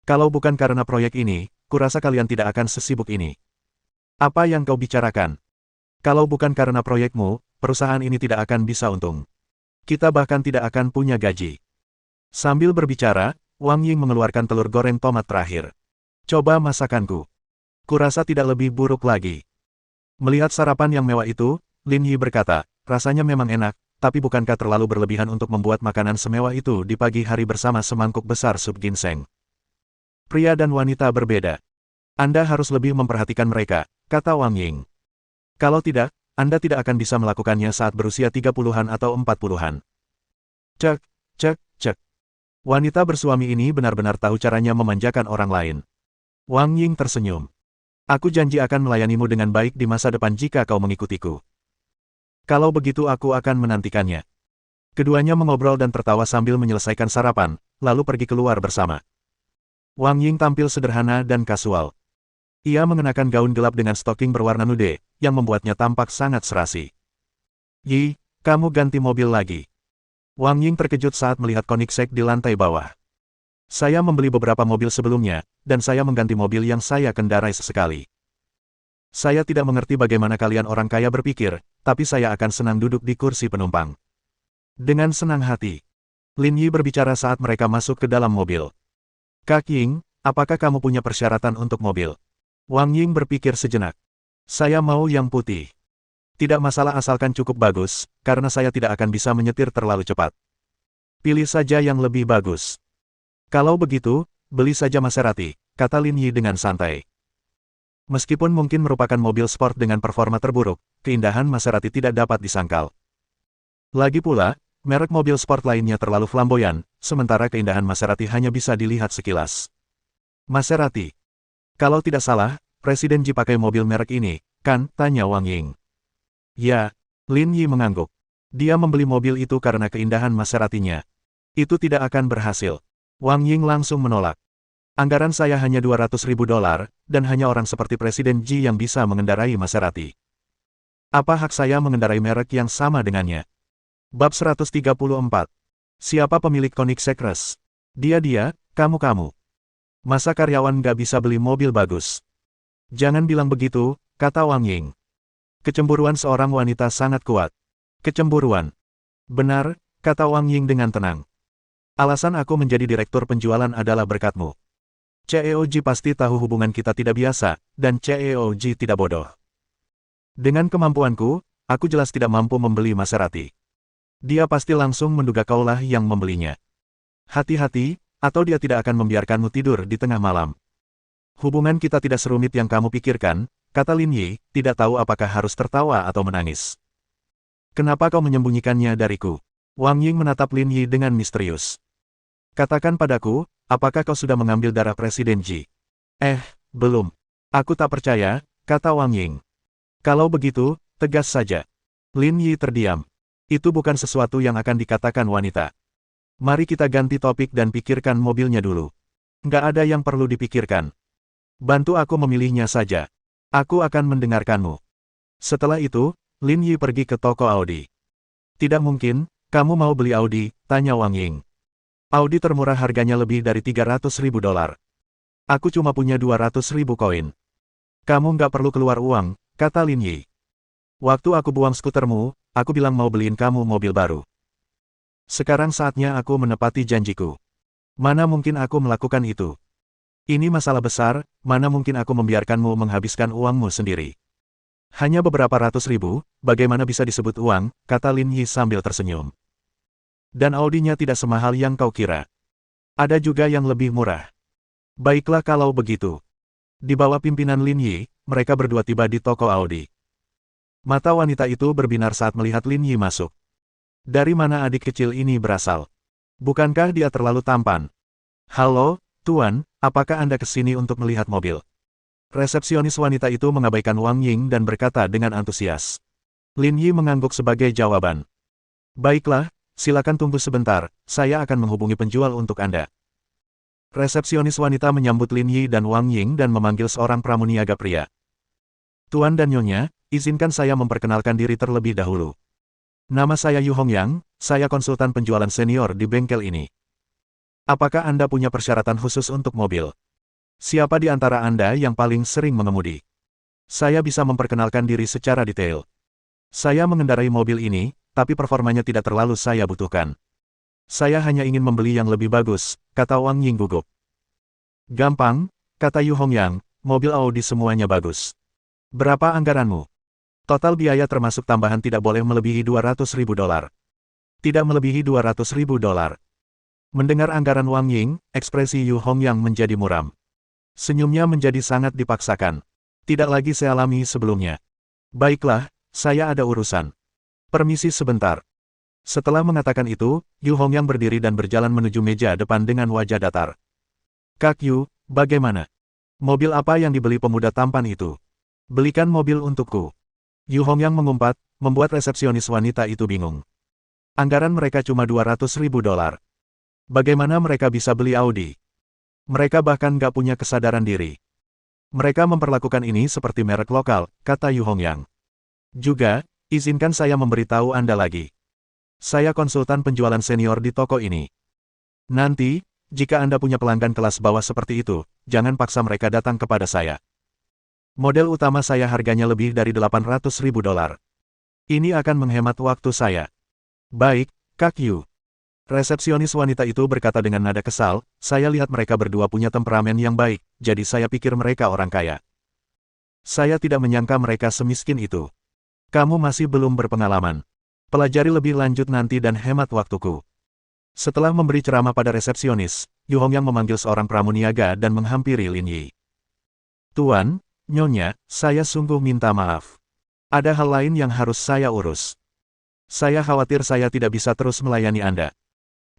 "Kalau bukan karena proyek ini, kurasa kalian tidak akan sesibuk ini." "Apa yang kau bicarakan? Kalau bukan karena proyekmu, perusahaan ini tidak akan bisa untung. Kita bahkan tidak akan punya gaji." Sambil berbicara, Wang Ying mengeluarkan telur goreng tomat terakhir. "Coba masakanku. Kurasa tidak lebih buruk lagi." Melihat sarapan yang mewah itu, Lin Yi berkata, "Rasanya memang enak, tapi bukankah terlalu berlebihan untuk membuat makanan semewah itu di pagi hari bersama semangkuk besar sup ginseng? Pria dan wanita berbeda. Anda harus lebih memperhatikan mereka," kata Wang Ying. "Kalau tidak, Anda tidak akan bisa melakukannya saat berusia 30-an atau 40-an. Cek, cek, cek. Wanita bersuami ini benar-benar tahu caranya memanjakan orang lain." Wang Ying tersenyum. "Aku janji akan melayanimu dengan baik di masa depan jika kau mengikutiku. Kalau begitu aku akan menantikannya." Keduanya mengobrol dan tertawa sambil menyelesaikan sarapan, lalu pergi keluar bersama. Wang Ying tampil sederhana dan kasual. Ia mengenakan gaun gelap dengan stoking berwarna nude, yang membuatnya tampak sangat serasi. "Yi, kamu ganti mobil lagi." Wang Ying terkejut saat melihat Koenigsegg di lantai bawah. Saya membeli beberapa mobil sebelumnya, dan saya mengganti mobil yang saya kendarai sesekali. Saya tidak mengerti bagaimana kalian orang kaya berpikir, tapi saya akan senang duduk di kursi penumpang. Dengan senang hati, Lin Yi berbicara saat mereka masuk ke dalam mobil. Kak Ying, apakah kamu punya persyaratan untuk mobil? Wang Ying berpikir sejenak. Saya mau yang putih. Tidak masalah asalkan cukup bagus, karena saya tidak akan bisa menyetir terlalu cepat. Pilih saja yang lebih bagus. Kalau begitu, beli saja Maserati, kata Lin Yi dengan santai. Meskipun mungkin merupakan mobil sport dengan performa terburuk, keindahan Maserati tidak dapat disangkal. Lagi pula, merek mobil sport lainnya terlalu flamboyan, sementara keindahan Maserati hanya bisa dilihat sekilas. Maserati. Kalau tidak salah, Presiden Ji pakai mobil merek ini, kan? Tanya Wang Ying. Ya, Lin Yi mengangguk. Dia membeli mobil itu karena keindahan Maseratinya. Itu tidak akan berhasil. Wang Ying langsung menolak. Anggaran saya hanya $200.000, dan hanya orang seperti Presiden Ji yang bisa mengendarai Maserati. Apa hak saya mengendarai merek yang sama dengannya? Bab 134. Siapa pemilik Koenigsegg? Dia, kamu. Masa karyawan nggak bisa beli mobil bagus? Jangan bilang begitu, kata Wang Ying. Kecemburuan seorang wanita sangat kuat. Kecemburuan. Benar, kata Wang Ying dengan tenang. Alasan aku menjadi direktur penjualan adalah berkatmu. CEO Ji pasti tahu hubungan kita tidak biasa, dan CEO Ji tidak bodoh. Dengan kemampuanku, aku jelas tidak mampu membeli Maserati. Dia pasti langsung menduga kaulah yang membelinya. Hati-hati, atau dia tidak akan membiarkanmu tidur di tengah malam. Hubungan kita tidak serumit yang kamu pikirkan, kata Lin Yi, tidak tahu apakah harus tertawa atau menangis. Kenapa kau menyembunyikannya dariku? Wang Ying menatap Lin Yi dengan misterius. Katakan padaku, apakah kau sudah mengambil darah Presiden Ji? Belum. Aku tak percaya, kata Wang Ying. Kalau begitu, tegas saja. Lin Yi terdiam. Itu bukan sesuatu yang akan dikatakan wanita. Mari kita ganti topik dan pikirkan mobilnya dulu. Nggak ada yang perlu dipikirkan. Bantu aku memilihnya saja. Aku akan mendengarkanmu. Setelah itu, Lin Yi pergi ke toko Audi. Tidak mungkin, kamu mau beli Audi, tanya Wang Ying. Audi termurah harganya lebih dari $300.000. Aku cuma punya 200.000 koin. Kamu nggak perlu keluar uang, kata Lin Yi. Waktu aku buang skutermu, aku bilang mau beliin kamu mobil baru. Sekarang saatnya aku menepati janjiku. Mana mungkin aku melakukan itu? Ini masalah besar, mana mungkin aku membiarkanmu menghabiskan uangmu sendiri. Hanya beberapa ratus ribu, bagaimana bisa disebut uang, kata Lin Yi sambil tersenyum. Dan Audinya tidak semahal yang kau kira. Ada juga yang lebih murah. Baiklah kalau begitu. Di bawah pimpinan Lin Yi, mereka berdua tiba di toko Audi. Mata wanita itu berbinar saat melihat Lin Yi masuk. Dari mana adik kecil ini berasal? Bukankah dia terlalu tampan? Halo, Tuan, apakah Anda kesini untuk melihat mobil? Resepsionis wanita itu mengabaikan Wang Ying dan berkata dengan antusias. Lin Yi mengangguk sebagai jawaban. Baiklah, silakan tunggu sebentar, saya akan menghubungi penjual untuk Anda. Resepsionis wanita menyambut Lin Yi dan Wang Ying dan memanggil seorang pramuniaga pria. Tuan dan Nyonya, izinkan saya memperkenalkan diri terlebih dahulu. Nama saya Yu Hongyang, saya konsultan penjualan senior di bengkel ini. Apakah Anda punya persyaratan khusus untuk mobil? Siapa di antara Anda yang paling sering mengemudi? Saya bisa memperkenalkan diri secara detail. Saya mengendarai mobil ini, tapi performanya tidak terlalu saya butuhkan. Saya hanya ingin membeli yang lebih bagus, kata Wang Ying gugup. Gampang, kata Yu Hongyang, mobil Audi semuanya bagus. Berapa anggaranmu? Total biaya termasuk tambahan tidak boleh melebihi $200.000. Tidak melebihi $200.000. Mendengar anggaran Wang Ying, ekspresi Yu Hongyang menjadi muram. Senyumnya menjadi sangat dipaksakan. Tidak lagi sealami sebelumnya. Baiklah, saya ada urusan. Permisi sebentar. Setelah mengatakan itu, Yu Hongyang berdiri dan berjalan menuju meja depan dengan wajah datar. Kak Yu, bagaimana? Mobil apa yang dibeli pemuda tampan itu? Belikan mobil untukku. Yu Hongyang mengumpat, membuat resepsionis wanita itu bingung. Anggaran mereka cuma $200.000. Bagaimana mereka bisa beli Audi? Mereka bahkan nggak punya kesadaran diri. Mereka memperlakukan ini seperti merek lokal, kata Yu Hongyang. Juga, izinkan saya memberitahu Anda lagi. Saya konsultan penjualan senior di toko ini. Nanti, jika Anda punya pelanggan kelas bawah seperti itu, jangan paksa mereka datang kepada saya. Model utama saya harganya lebih dari $800.000. Ini akan menghemat waktu saya. Baik, Kak Yu. Resepsionis wanita itu berkata dengan nada kesal, saya lihat mereka berdua punya temperamen yang baik, jadi saya pikir mereka orang kaya. Saya tidak menyangka mereka semiskin itu. Kamu masih belum berpengalaman. Pelajari lebih lanjut nanti dan hemat waktuku. Setelah memberi ceramah pada resepsionis, Yu Hongyang memanggil seorang pramuniaga dan menghampiri Lin Yi. Tuan, Nyonya, saya sungguh minta maaf. Ada hal lain yang harus saya urus. Saya khawatir saya tidak bisa terus melayani Anda.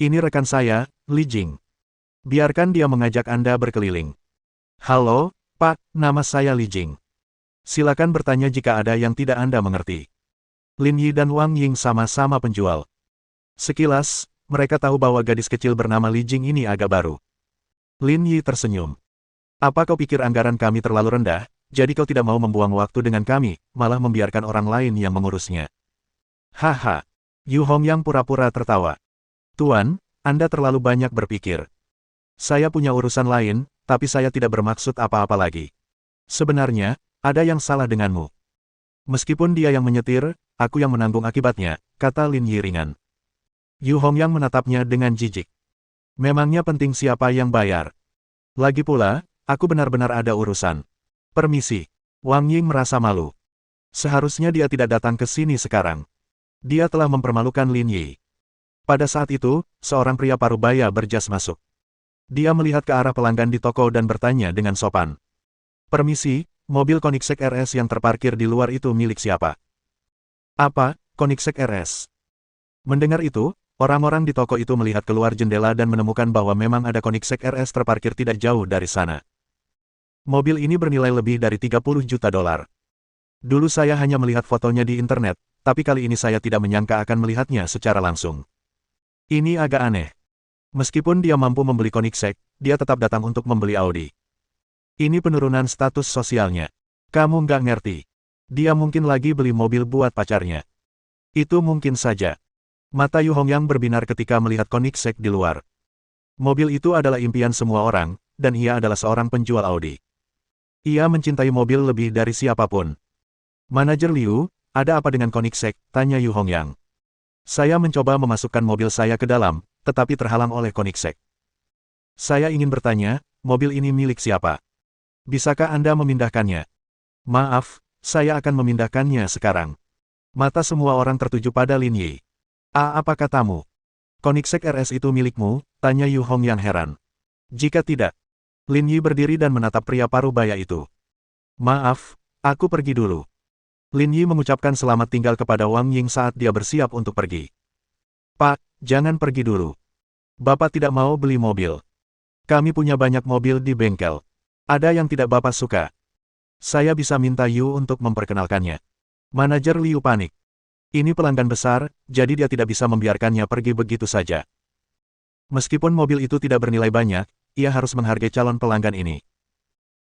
Ini rekan saya, Li Jing. Biarkan dia mengajak Anda berkeliling. Halo, Pak, nama saya Li Jing. Silakan bertanya jika ada yang tidak Anda mengerti. Lin Yi dan Wang Ying sama-sama penjual. Sekilas, mereka tahu bahwa gadis kecil bernama Li Jing ini agak baru. Lin Yi tersenyum. Apa kau pikir anggaran kami terlalu rendah, jadi kau tidak mau membuang waktu dengan kami, malah membiarkan orang lain yang mengurusnya? Haha. Yu Hongyang pura-pura tertawa. Tuan, Anda terlalu banyak berpikir. Saya punya urusan lain, tapi saya tidak bermaksud apa-apa lagi. Sebenarnya, ada yang salah denganmu. Meskipun dia yang menyetir, aku yang menanggung akibatnya, kata Lin Yi ringan. Yu Hongyang menatapnya dengan jijik. Memangnya penting siapa yang bayar? Lagi pula, aku benar-benar ada urusan. Permisi. Wang Ying merasa malu. Seharusnya dia tidak datang ke sini sekarang. Dia telah mempermalukan Lin Yi. Pada saat itu, seorang pria parubaya berjas masuk. Dia melihat ke arah pelanggan di toko dan bertanya dengan sopan. Permisi, mobil Koenigsegg RS yang terparkir di luar itu milik siapa? Apa, Koenigsegg RS? Mendengar itu, orang-orang di toko itu melihat keluar jendela dan menemukan bahwa memang ada Koenigsegg RS terparkir tidak jauh dari sana. Mobil ini bernilai lebih dari $30 juta. Dulu saya hanya melihat fotonya di internet, tapi kali ini saya tidak menyangka akan melihatnya secara langsung. Ini agak aneh. Meskipun dia mampu membeli Koenigsegg, dia tetap datang untuk membeli Audi. Ini penurunan status sosialnya. Kamu nggak ngerti. Dia mungkin lagi beli mobil buat pacarnya. Itu mungkin saja. Mata Yu Hongyang berbinar ketika melihat Koenigsegg di luar. Mobil itu adalah impian semua orang, dan ia adalah seorang penjual Audi. Ia mencintai mobil lebih dari siapapun. Manajer Liu, ada apa dengan Koenigsegg? Tanya Yu Hongyang. Saya mencoba memasukkan mobil saya ke dalam, tetapi terhalang oleh Koenigsegg. Saya ingin bertanya, mobil ini milik siapa? Bisakah Anda memindahkannya? Maaf, saya akan memindahkannya sekarang. Mata semua orang tertuju pada Lin Yi. Apa katamu? Koenigsegg RS itu milikmu? Tanya Yu Hongyang heran. Jika tidak, Lin Yi berdiri dan menatap pria parubaya itu. Maaf, aku pergi dulu. Lin Yi mengucapkan selamat tinggal kepada Wang Ying saat dia bersiap untuk pergi. Pak, jangan pergi dulu. Bapak tidak mau beli mobil. Kami punya banyak mobil di bengkel. Ada yang tidak Bapak suka. Saya bisa minta Yu untuk memperkenalkannya. Manajer Liu panik. Ini pelanggan besar, jadi dia tidak bisa membiarkannya pergi begitu saja. Meskipun mobil itu tidak bernilai banyak, ia harus menghargai calon pelanggan ini.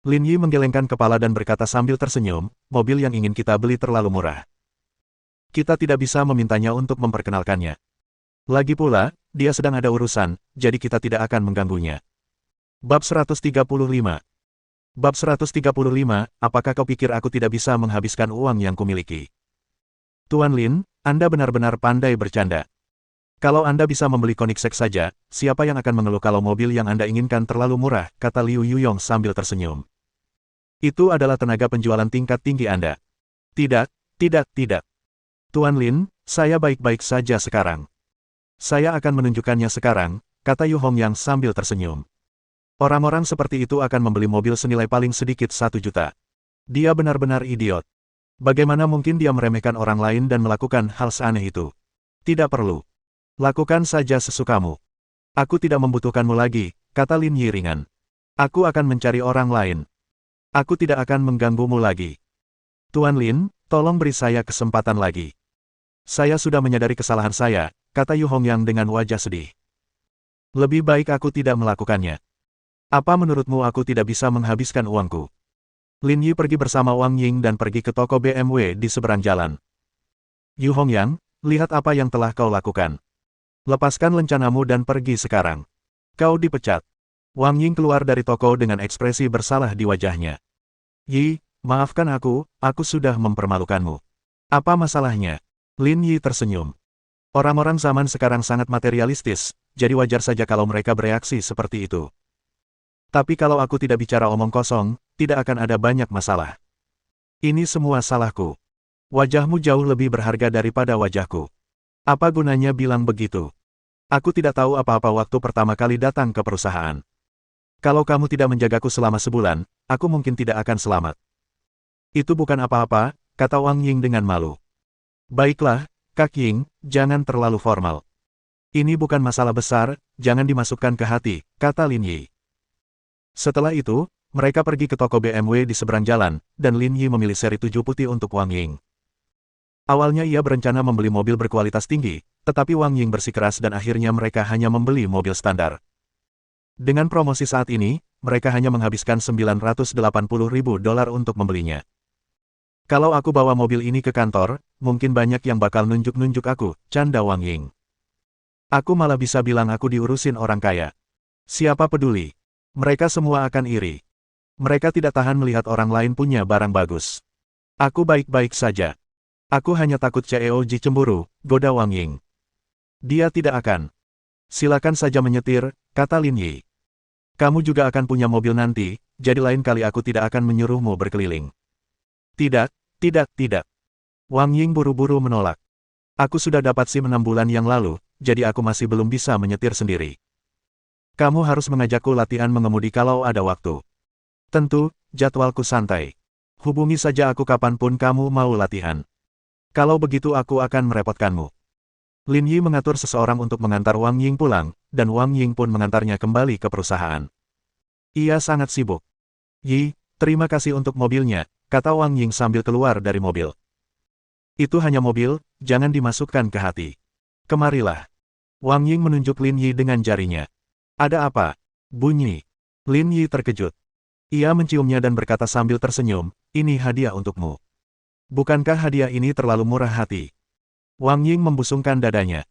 Lin Yi menggelengkan kepala dan berkata sambil tersenyum, mobil yang ingin kita beli terlalu murah. Kita tidak bisa memintanya untuk memperkenalkannya. Lagi pula, dia sedang ada urusan, jadi kita tidak akan mengganggunya. Bab 135. Bab 135, apakah kau pikir aku tidak bisa menghabiskan uang yang kumiliki? Tuan Lin, Anda benar-benar pandai bercanda. Kalau Anda bisa membeli Koenigsegg saja, siapa yang akan mengeluh kalau mobil yang Anda inginkan terlalu murah, kata Liu Yuyong sambil tersenyum. Itu adalah tenaga penjualan tingkat tinggi Anda. Tidak, tidak. Tuan Lin, saya baik-baik saja sekarang. Saya akan menunjukkannya sekarang, kata Yu Hongyang sambil tersenyum. Orang-orang seperti itu akan membeli mobil senilai paling sedikit 1 juta. Dia benar-benar idiot. Bagaimana mungkin dia meremehkan orang lain dan melakukan hal seaneh itu? Tidak perlu. Lakukan saja sesukamu. Aku tidak membutuhkanmu lagi, kata Lin Yi ringan. Aku akan mencari orang lain. Aku tidak akan mengganggumu lagi. Tuan Lin, tolong beri saya kesempatan lagi. Saya sudah menyadari kesalahan saya, kata Yu Hongyang dengan wajah sedih. Lebih baik aku tidak melakukannya. Apa menurutmu aku tidak bisa menghabiskan uangku? Lin Yi pergi bersama Wang Ying dan pergi ke toko BMW di seberang jalan. Yu Hongyang, Lihat apa yang telah kau lakukan. Lepaskan lencanamu dan pergi sekarang. Kau dipecat. Wang Ying keluar dari toko dengan ekspresi bersalah di wajahnya. Yi, maafkan aku sudah mempermalukanmu. Apa masalahnya? Lin Yi tersenyum. Orang-orang zaman sekarang sangat materialistis, jadi wajar saja kalau mereka bereaksi seperti itu. Tapi kalau aku tidak bicara omong kosong, tidak akan ada banyak masalah. Ini semua salahku. Wajahmu jauh lebih berharga daripada wajahku. Apa gunanya bilang begitu? Aku tidak tahu apa-apa waktu pertama kali datang ke perusahaan. Kalau kamu tidak menjagaku selama sebulan, aku mungkin tidak akan selamat. Itu bukan apa-apa, kata Wang Ying dengan malu. Baiklah, Kak Ying, jangan terlalu formal. Ini bukan masalah besar, jangan dimasukkan ke hati, kata Lin Yi. Setelah itu, mereka pergi ke toko BMW di seberang jalan, dan Lin Yi memilih seri 7 putih untuk Wang Ying. Awalnya ia berencana membeli mobil berkualitas tinggi, tetapi Wang Ying bersikeras dan akhirnya mereka hanya membeli mobil standar. Dengan promosi saat ini, mereka hanya menghabiskan $980.000 untuk membelinya. Kalau aku bawa mobil ini ke kantor, mungkin banyak yang bakal nunjuk-nunjuk aku, canda Wang Ying. Aku malah bisa bilang aku diurusin orang kaya. Siapa peduli? Mereka semua akan iri. Mereka tidak tahan melihat orang lain punya barang bagus. Aku baik-baik saja. Aku hanya takut CEO Ji cemburu, goda Wang Ying. Dia tidak akan. Silakan saja menyetir, kata Lin Yi. Kamu juga akan punya mobil nanti, jadi lain kali aku tidak akan menyuruhmu berkeliling. Tidak. Wang Ying buru-buru menolak. Aku sudah dapat SIM 6 bulan yang lalu, jadi aku masih belum bisa menyetir sendiri. Kamu harus mengajakku latihan mengemudi kalau ada waktu. Tentu, jadwalku santai. Hubungi saja aku kapanpun kamu mau latihan. Kalau begitu aku akan merepotkanmu. Lin Yi mengatur seseorang untuk mengantar Wang Ying pulang, dan Wang Ying pun mengantarnya kembali ke perusahaan. Ia sangat sibuk. Yi, terima kasih untuk mobilnya, kata Wang Ying sambil keluar dari mobil. Itu hanya mobil, jangan dimasukkan ke hati. Kemarilah. Wang Ying menunjuk Lin Yi dengan jarinya. Ada apa? Bunyi. Lin Yi terkejut. Ia menciumnya dan berkata sambil tersenyum, ini hadiah untukmu. Bukankah hadiah ini terlalu murah hati? Wang Ying membusungkan dadanya.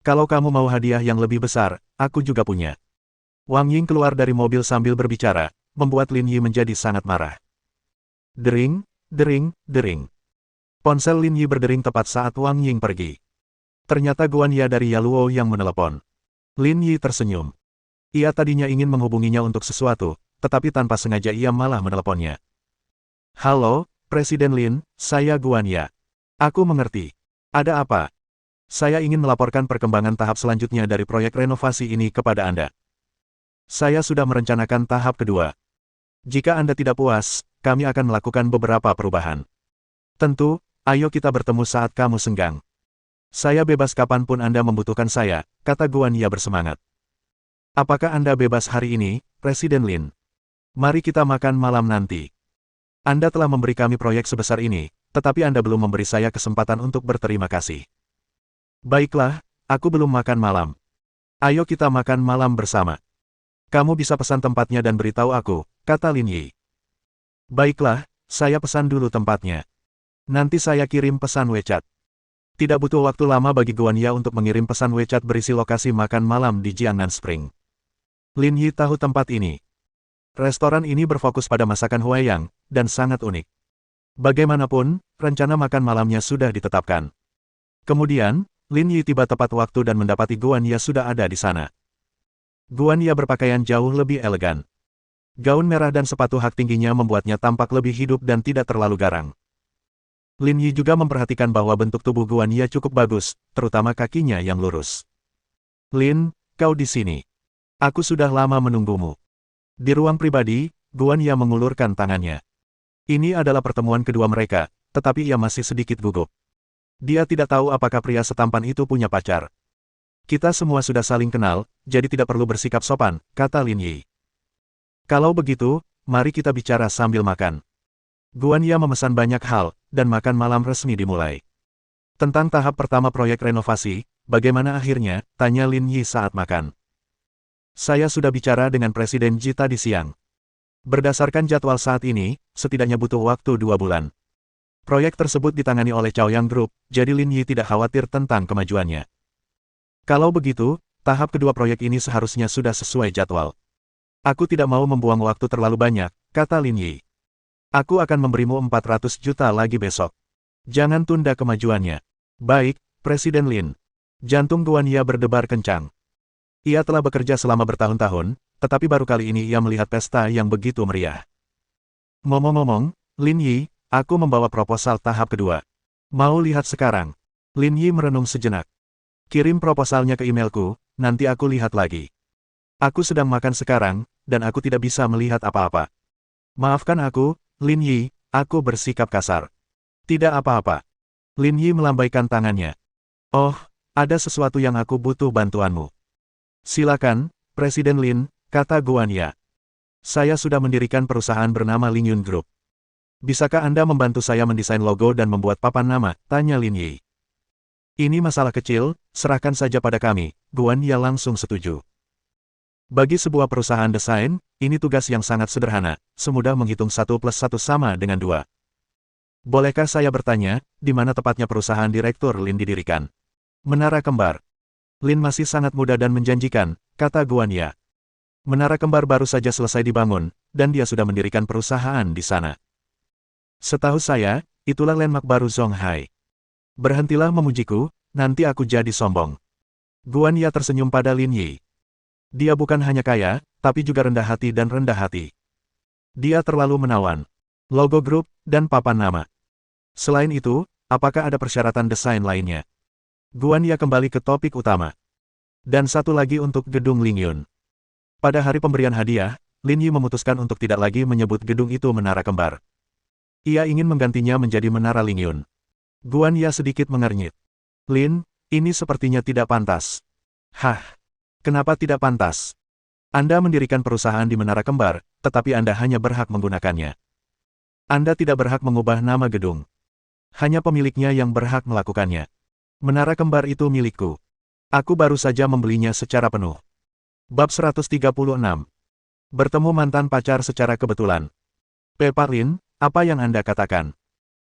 Kalau kamu mau hadiah yang lebih besar, aku juga punya. Wang Ying keluar dari mobil sambil berbicara, membuat Lin Yi menjadi sangat marah. Dering. Ponsel Lin Yi berdering tepat saat Wang Ying pergi. Ternyata Guan Ya dari Yaluo yang menelepon. Lin Yi tersenyum. Ia tadinya ingin menghubunginya untuk sesuatu, tetapi tanpa sengaja ia malah meneleponnya. Halo, Presiden Lin, saya Guan Ya. Aku mengerti. Ada apa? Saya ingin melaporkan perkembangan tahap selanjutnya dari proyek renovasi ini kepada Anda. Saya sudah merencanakan tahap kedua. Jika Anda tidak puas, kami akan melakukan beberapa perubahan. Tentu, ayo kita bertemu saat kamu senggang. Saya bebas kapanpun Anda membutuhkan saya, kata Guan Ya bersemangat. Apakah Anda bebas hari ini, Presiden Lin? Mari kita makan malam nanti. Anda telah memberi kami proyek sebesar ini, tetapi Anda belum memberi saya kesempatan untuk berterima kasih. Baiklah, aku belum makan malam. Ayo kita makan malam bersama. Kamu bisa pesan tempatnya dan beritahu aku, kata Lin Yi. Baiklah, saya pesan dulu tempatnya. Nanti saya kirim pesan WeChat. Tidak butuh waktu lama bagi Guan Ya untuk mengirim pesan WeChat berisi lokasi makan malam di Jiangnan Spring. Lin Yi tahu tempat ini. Restoran ini berfokus pada masakan Huaiyang, dan sangat unik. Bagaimanapun, rencana makan malamnya sudah ditetapkan. Kemudian, Lin Yi tiba tepat waktu dan mendapati Guan Ya sudah ada di sana. Guan Ya berpakaian jauh lebih elegan. Gaun merah dan sepatu hak tingginya membuatnya tampak lebih hidup dan tidak terlalu garang. Lin Yi juga memperhatikan bahwa bentuk tubuh Guan Ya cukup bagus, terutama kakinya yang lurus. Lin, kau di sini. Aku sudah lama menunggumu. Di ruang pribadi, Guan Ya mengulurkan tangannya. Ini adalah pertemuan kedua mereka, tetapi ia masih sedikit gugup. Dia tidak tahu apakah pria setampan itu punya pacar. Kita semua sudah saling kenal, jadi tidak perlu bersikap sopan, kata Lin Yi. Kalau begitu, mari kita bicara sambil makan. Guan Ya memesan banyak hal, dan makan malam resmi dimulai. Tentang tahap pertama proyek renovasi, bagaimana akhirnya, tanya Lin Yi saat makan. Saya sudah bicara dengan Presiden Ji tadi siang. Berdasarkan jadwal saat ini, setidaknya butuh waktu 2 bulan. Proyek tersebut ditangani oleh Chaoyang Group, jadi Lin Yi tidak khawatir tentang kemajuannya. Kalau begitu, tahap kedua proyek ini seharusnya sudah sesuai jadwal. Aku tidak mau membuang waktu terlalu banyak, kata Lin Yi. Aku akan memberimu 400 juta lagi besok. Jangan tunda kemajuannya. Baik, Presiden Lin. Jantung Guanya berdebar kencang. Ia telah bekerja selama bertahun-tahun, tetapi baru kali ini ia melihat pesta yang begitu meriah. Ngomong-ngomong, Lin Yi, aku membawa proposal tahap kedua. Mau lihat sekarang? Lin Yi merenung sejenak. Kirim proposalnya ke emailku, nanti aku lihat lagi. Aku sedang makan sekarang, dan aku tidak bisa melihat apa-apa. Maafkan aku, Lin Yi, aku bersikap kasar. Tidak apa-apa. Lin Yi melambaikan tangannya. Oh, ada sesuatu yang aku butuh bantuanmu. Silakan, Presiden Lin, kata Guanya. Saya sudah mendirikan perusahaan bernama Lingyun Group. Bisakah Anda membantu saya mendesain logo dan membuat papan nama? Tanya Lin Yi. Ini masalah kecil, serahkan saja pada kami. Guanya langsung setuju. Bagi sebuah perusahaan desain, ini tugas yang sangat sederhana, semudah menghitung 1 plus 1 sama dengan 2. Bolehkah saya bertanya, di mana tepatnya perusahaan Direktur Lin didirikan? Menara Kembar. Lin masih sangat muda dan menjanjikan, kata Guanya. Menara Kembar baru saja selesai dibangun, dan dia sudah mendirikan perusahaan di sana. Setahu saya, itulah landmark baru Zonghai. Berhentilah memujiku, nanti aku jadi sombong. Guanya tersenyum pada Lin Yi. Dia bukan hanya kaya, tapi juga rendah hati dan rendah hati. Dia terlalu menawan. Logo grup, dan papan nama. Selain itu, apakah ada persyaratan desain lainnya? Guanya kembali ke topik utama. Dan satu lagi untuk gedung Lingyun. Pada hari pemberian hadiah, Lin Yi memutuskan untuk tidak lagi menyebut gedung itu Menara Kembar. Ia ingin menggantinya menjadi Menara Lingyun. Guanya sedikit mengernyit. Lin, ini sepertinya tidak pantas. Hah? Kenapa tidak pantas? Anda mendirikan perusahaan di Menara Kembar, tetapi Anda hanya berhak menggunakannya. Anda tidak berhak mengubah nama gedung. Hanya pemiliknya yang berhak melakukannya. Menara Kembar itu milikku. Aku baru saja membelinya secara penuh. Bab 136. Bertemu mantan pacar secara kebetulan. Peppa Lin, apa yang Anda katakan?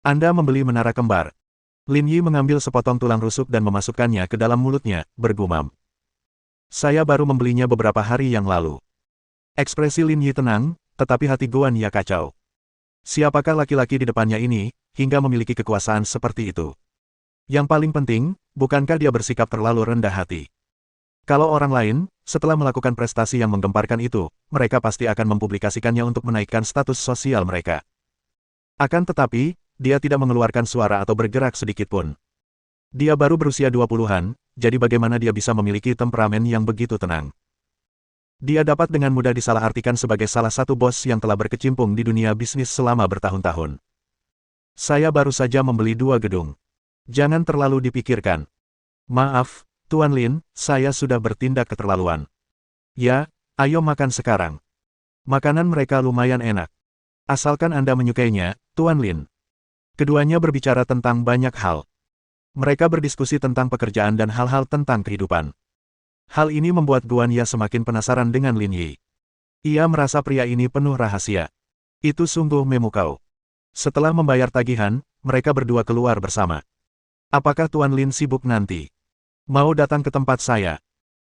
Anda membeli Menara Kembar. Lin Yi mengambil sepotong tulang rusuk dan memasukkannya ke dalam mulutnya, bergumam. Saya baru membelinya beberapa hari yang lalu. Ekspresi Lin Yi tenang, tetapi hati Guanya kacau. Siapakah laki-laki di depannya ini, hingga memiliki kekuasaan seperti itu? Yang paling penting, bukankah dia bersikap terlalu rendah hati? Kalau orang lain, setelah melakukan prestasi yang menggemparkan itu, mereka pasti akan mempublikasikannya untuk menaikkan status sosial mereka. Akan tetapi, dia tidak mengeluarkan suara atau bergerak sedikitpun. Dia baru berusia 20-an, jadi bagaimana dia bisa memiliki temperamen yang begitu tenang? Dia dapat dengan mudah disalahartikan sebagai salah satu bos yang telah berkecimpung di dunia bisnis selama bertahun-tahun. Saya baru saja membeli 2 gedung. Jangan terlalu dipikirkan. Maaf, Tuan Lin, saya sudah bertindak keterlaluan. Ya, ayo makan sekarang. Makanan mereka lumayan enak. Asalkan Anda menyukainya, Tuan Lin. Keduanya berbicara tentang banyak hal. Mereka berdiskusi tentang pekerjaan dan hal-hal tentang kehidupan. Hal ini membuat Guanya semakin penasaran dengan Lin Yi. Ia merasa pria ini penuh rahasia. Itu sungguh memukau. Setelah membayar tagihan, mereka berdua keluar bersama. Apakah Tuan Lin sibuk nanti? Mau datang ke tempat saya?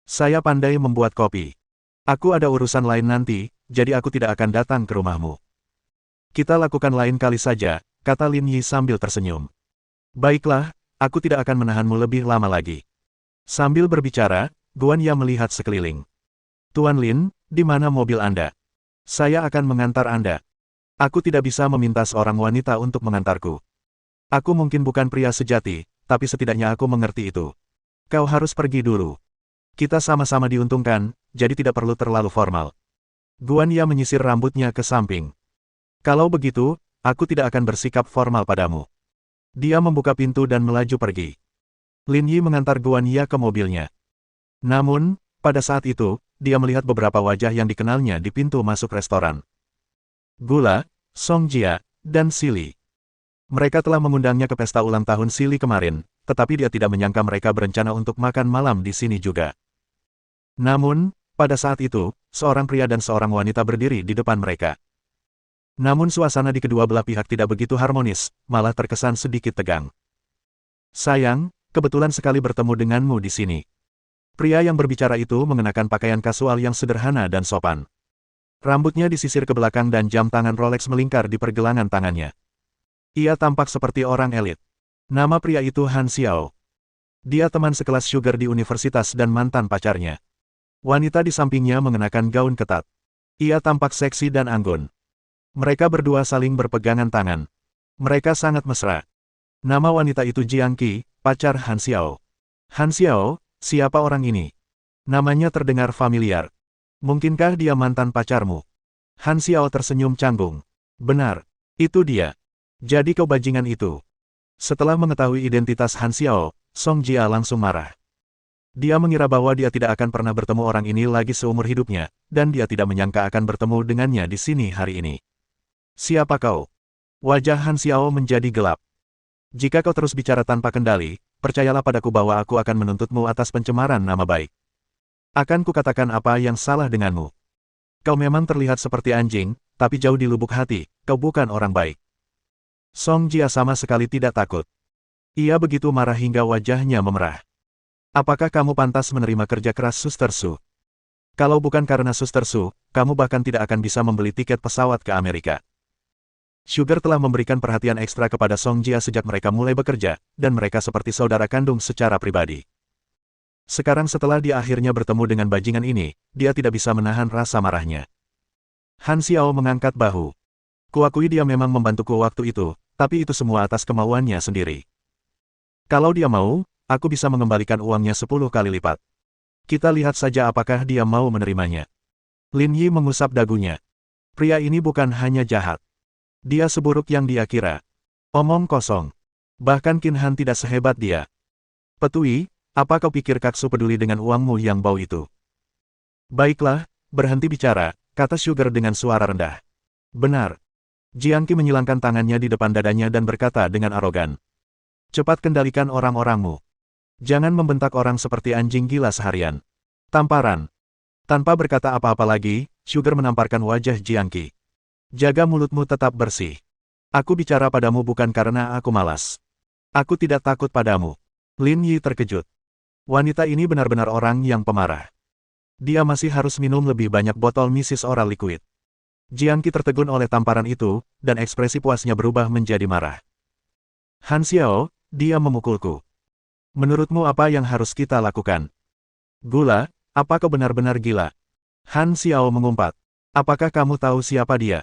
Saya pandai membuat kopi. Aku ada urusan lain nanti, jadi aku tidak akan datang ke rumahmu. Kita lakukan lain kali saja, kata Lin Yi sambil tersenyum. Baiklah, aku tidak akan menahanmu lebih lama lagi. Sambil berbicara, Guanya melihat sekeliling. Tuan Lin, di mana mobil Anda? Saya akan mengantar Anda. Aku tidak bisa meminta seorang wanita untuk mengantarku. Aku mungkin bukan pria sejati, tapi setidaknya aku mengerti itu. Kau harus pergi dulu. Kita sama-sama diuntungkan, jadi tidak perlu terlalu formal. Guanya menyisir rambutnya ke samping. Kalau begitu, aku tidak akan bersikap formal padamu. Dia membuka pintu dan melaju pergi. Lin Yi mengantar Guanya ke mobilnya. Namun, pada saat itu, dia melihat beberapa wajah yang dikenalnya di pintu masuk restoran. Gula, Song Jia, dan Sili. Mereka telah mengundangnya ke pesta ulang tahun Sili kemarin, tetapi dia tidak menyangka mereka berencana untuk makan malam di sini juga. Namun, pada saat itu, seorang pria dan seorang wanita berdiri di depan mereka. Namun suasana di kedua belah pihak tidak begitu harmonis, malah terkesan sedikit tegang. Sayang, kebetulan sekali bertemu denganmu di sini. Pria yang berbicara itu mengenakan pakaian kasual yang sederhana dan sopan. Rambutnya disisir ke belakang dan jam tangan Rolex melingkar di pergelangan tangannya. Ia tampak seperti orang elit. Nama pria itu Han Xiao. Dia teman sekelas Sugar di universitas dan mantan pacarnya. Wanita di sampingnya mengenakan gaun ketat. Ia tampak seksi dan anggun. Mereka berdua saling berpegangan tangan. Mereka sangat mesra. Nama wanita itu Jiang Qi, pacar Han Xiao. Han Xiao, siapa orang ini? Namanya terdengar familiar. Mungkinkah dia mantan pacarmu? Han Xiao tersenyum canggung. Benar, itu dia. Jadi kau bajingan itu. Setelah mengetahui identitas Han Xiao, Song Jia langsung marah. Dia mengira bahwa dia tidak akan pernah bertemu orang ini lagi seumur hidupnya, dan dia tidak menyangka akan bertemu dengannya di sini hari ini. Siapa kau? Wajah Han Xiao menjadi gelap. Jika kau terus bicara tanpa kendali, percayalah padaku bahwa aku akan menuntutmu atas pencemaran nama baik. Akan kukatakan apa yang salah denganmu. Kau memang terlihat seperti anjing, tapi jauh di lubuk hati, kau bukan orang baik. Song Jia sama sekali tidak takut. Ia begitu marah hingga wajahnya memerah. Apakah kamu pantas menerima kerja keras Suster Su? Kalau bukan karena Suster Su, kamu bahkan tidak akan bisa membeli tiket pesawat ke Amerika. Sugar telah memberikan perhatian ekstra kepada Song Jia sejak mereka mulai bekerja, dan mereka seperti saudara kandung secara pribadi. Sekarang setelah dia akhirnya bertemu dengan bajingan ini, dia tidak bisa menahan rasa marahnya. Han Xiao mengangkat bahu. Kuakui dia memang membantuku waktu itu, tapi itu semua atas kemauannya sendiri. Kalau dia mau, aku bisa mengembalikan uangnya 10 kali lipat. Kita lihat saja apakah dia mau menerimanya. Lin Yi mengusap dagunya. Pria ini bukan hanya jahat. Dia seburuk yang dia kira. Omong kosong. Bahkan Qin Han tidak sehebat dia. Petui, apa kau pikir Kaksu peduli dengan uangmu yang bau itu? Baiklah, berhenti bicara, kata Sugar dengan suara rendah. Benar. Jiang Qi menyilangkan tangannya di depan dadanya dan berkata dengan arogan. Cepat kendalikan orang-orangmu. Jangan membentak orang seperti anjing gila seharian. Tamparan. Tanpa berkata apa-apa lagi, Sugar menamparkan wajah Jiang Qi. Jaga mulutmu tetap bersih. Aku bicara padamu bukan karena aku malas. Aku tidak takut padamu. Lin Yi terkejut. Wanita ini benar-benar orang yang pemarah. Dia masih harus minum lebih banyak botol misis oral liquid. Jiang Qi tertegun oleh tamparan itu, dan ekspresi puasnya berubah menjadi marah. Han Xiao, dia memukulku. Menurutmu apa yang harus kita lakukan? Gula, apa kau benar-benar gila? Han Xiao mengumpat. Apakah kamu tahu siapa dia?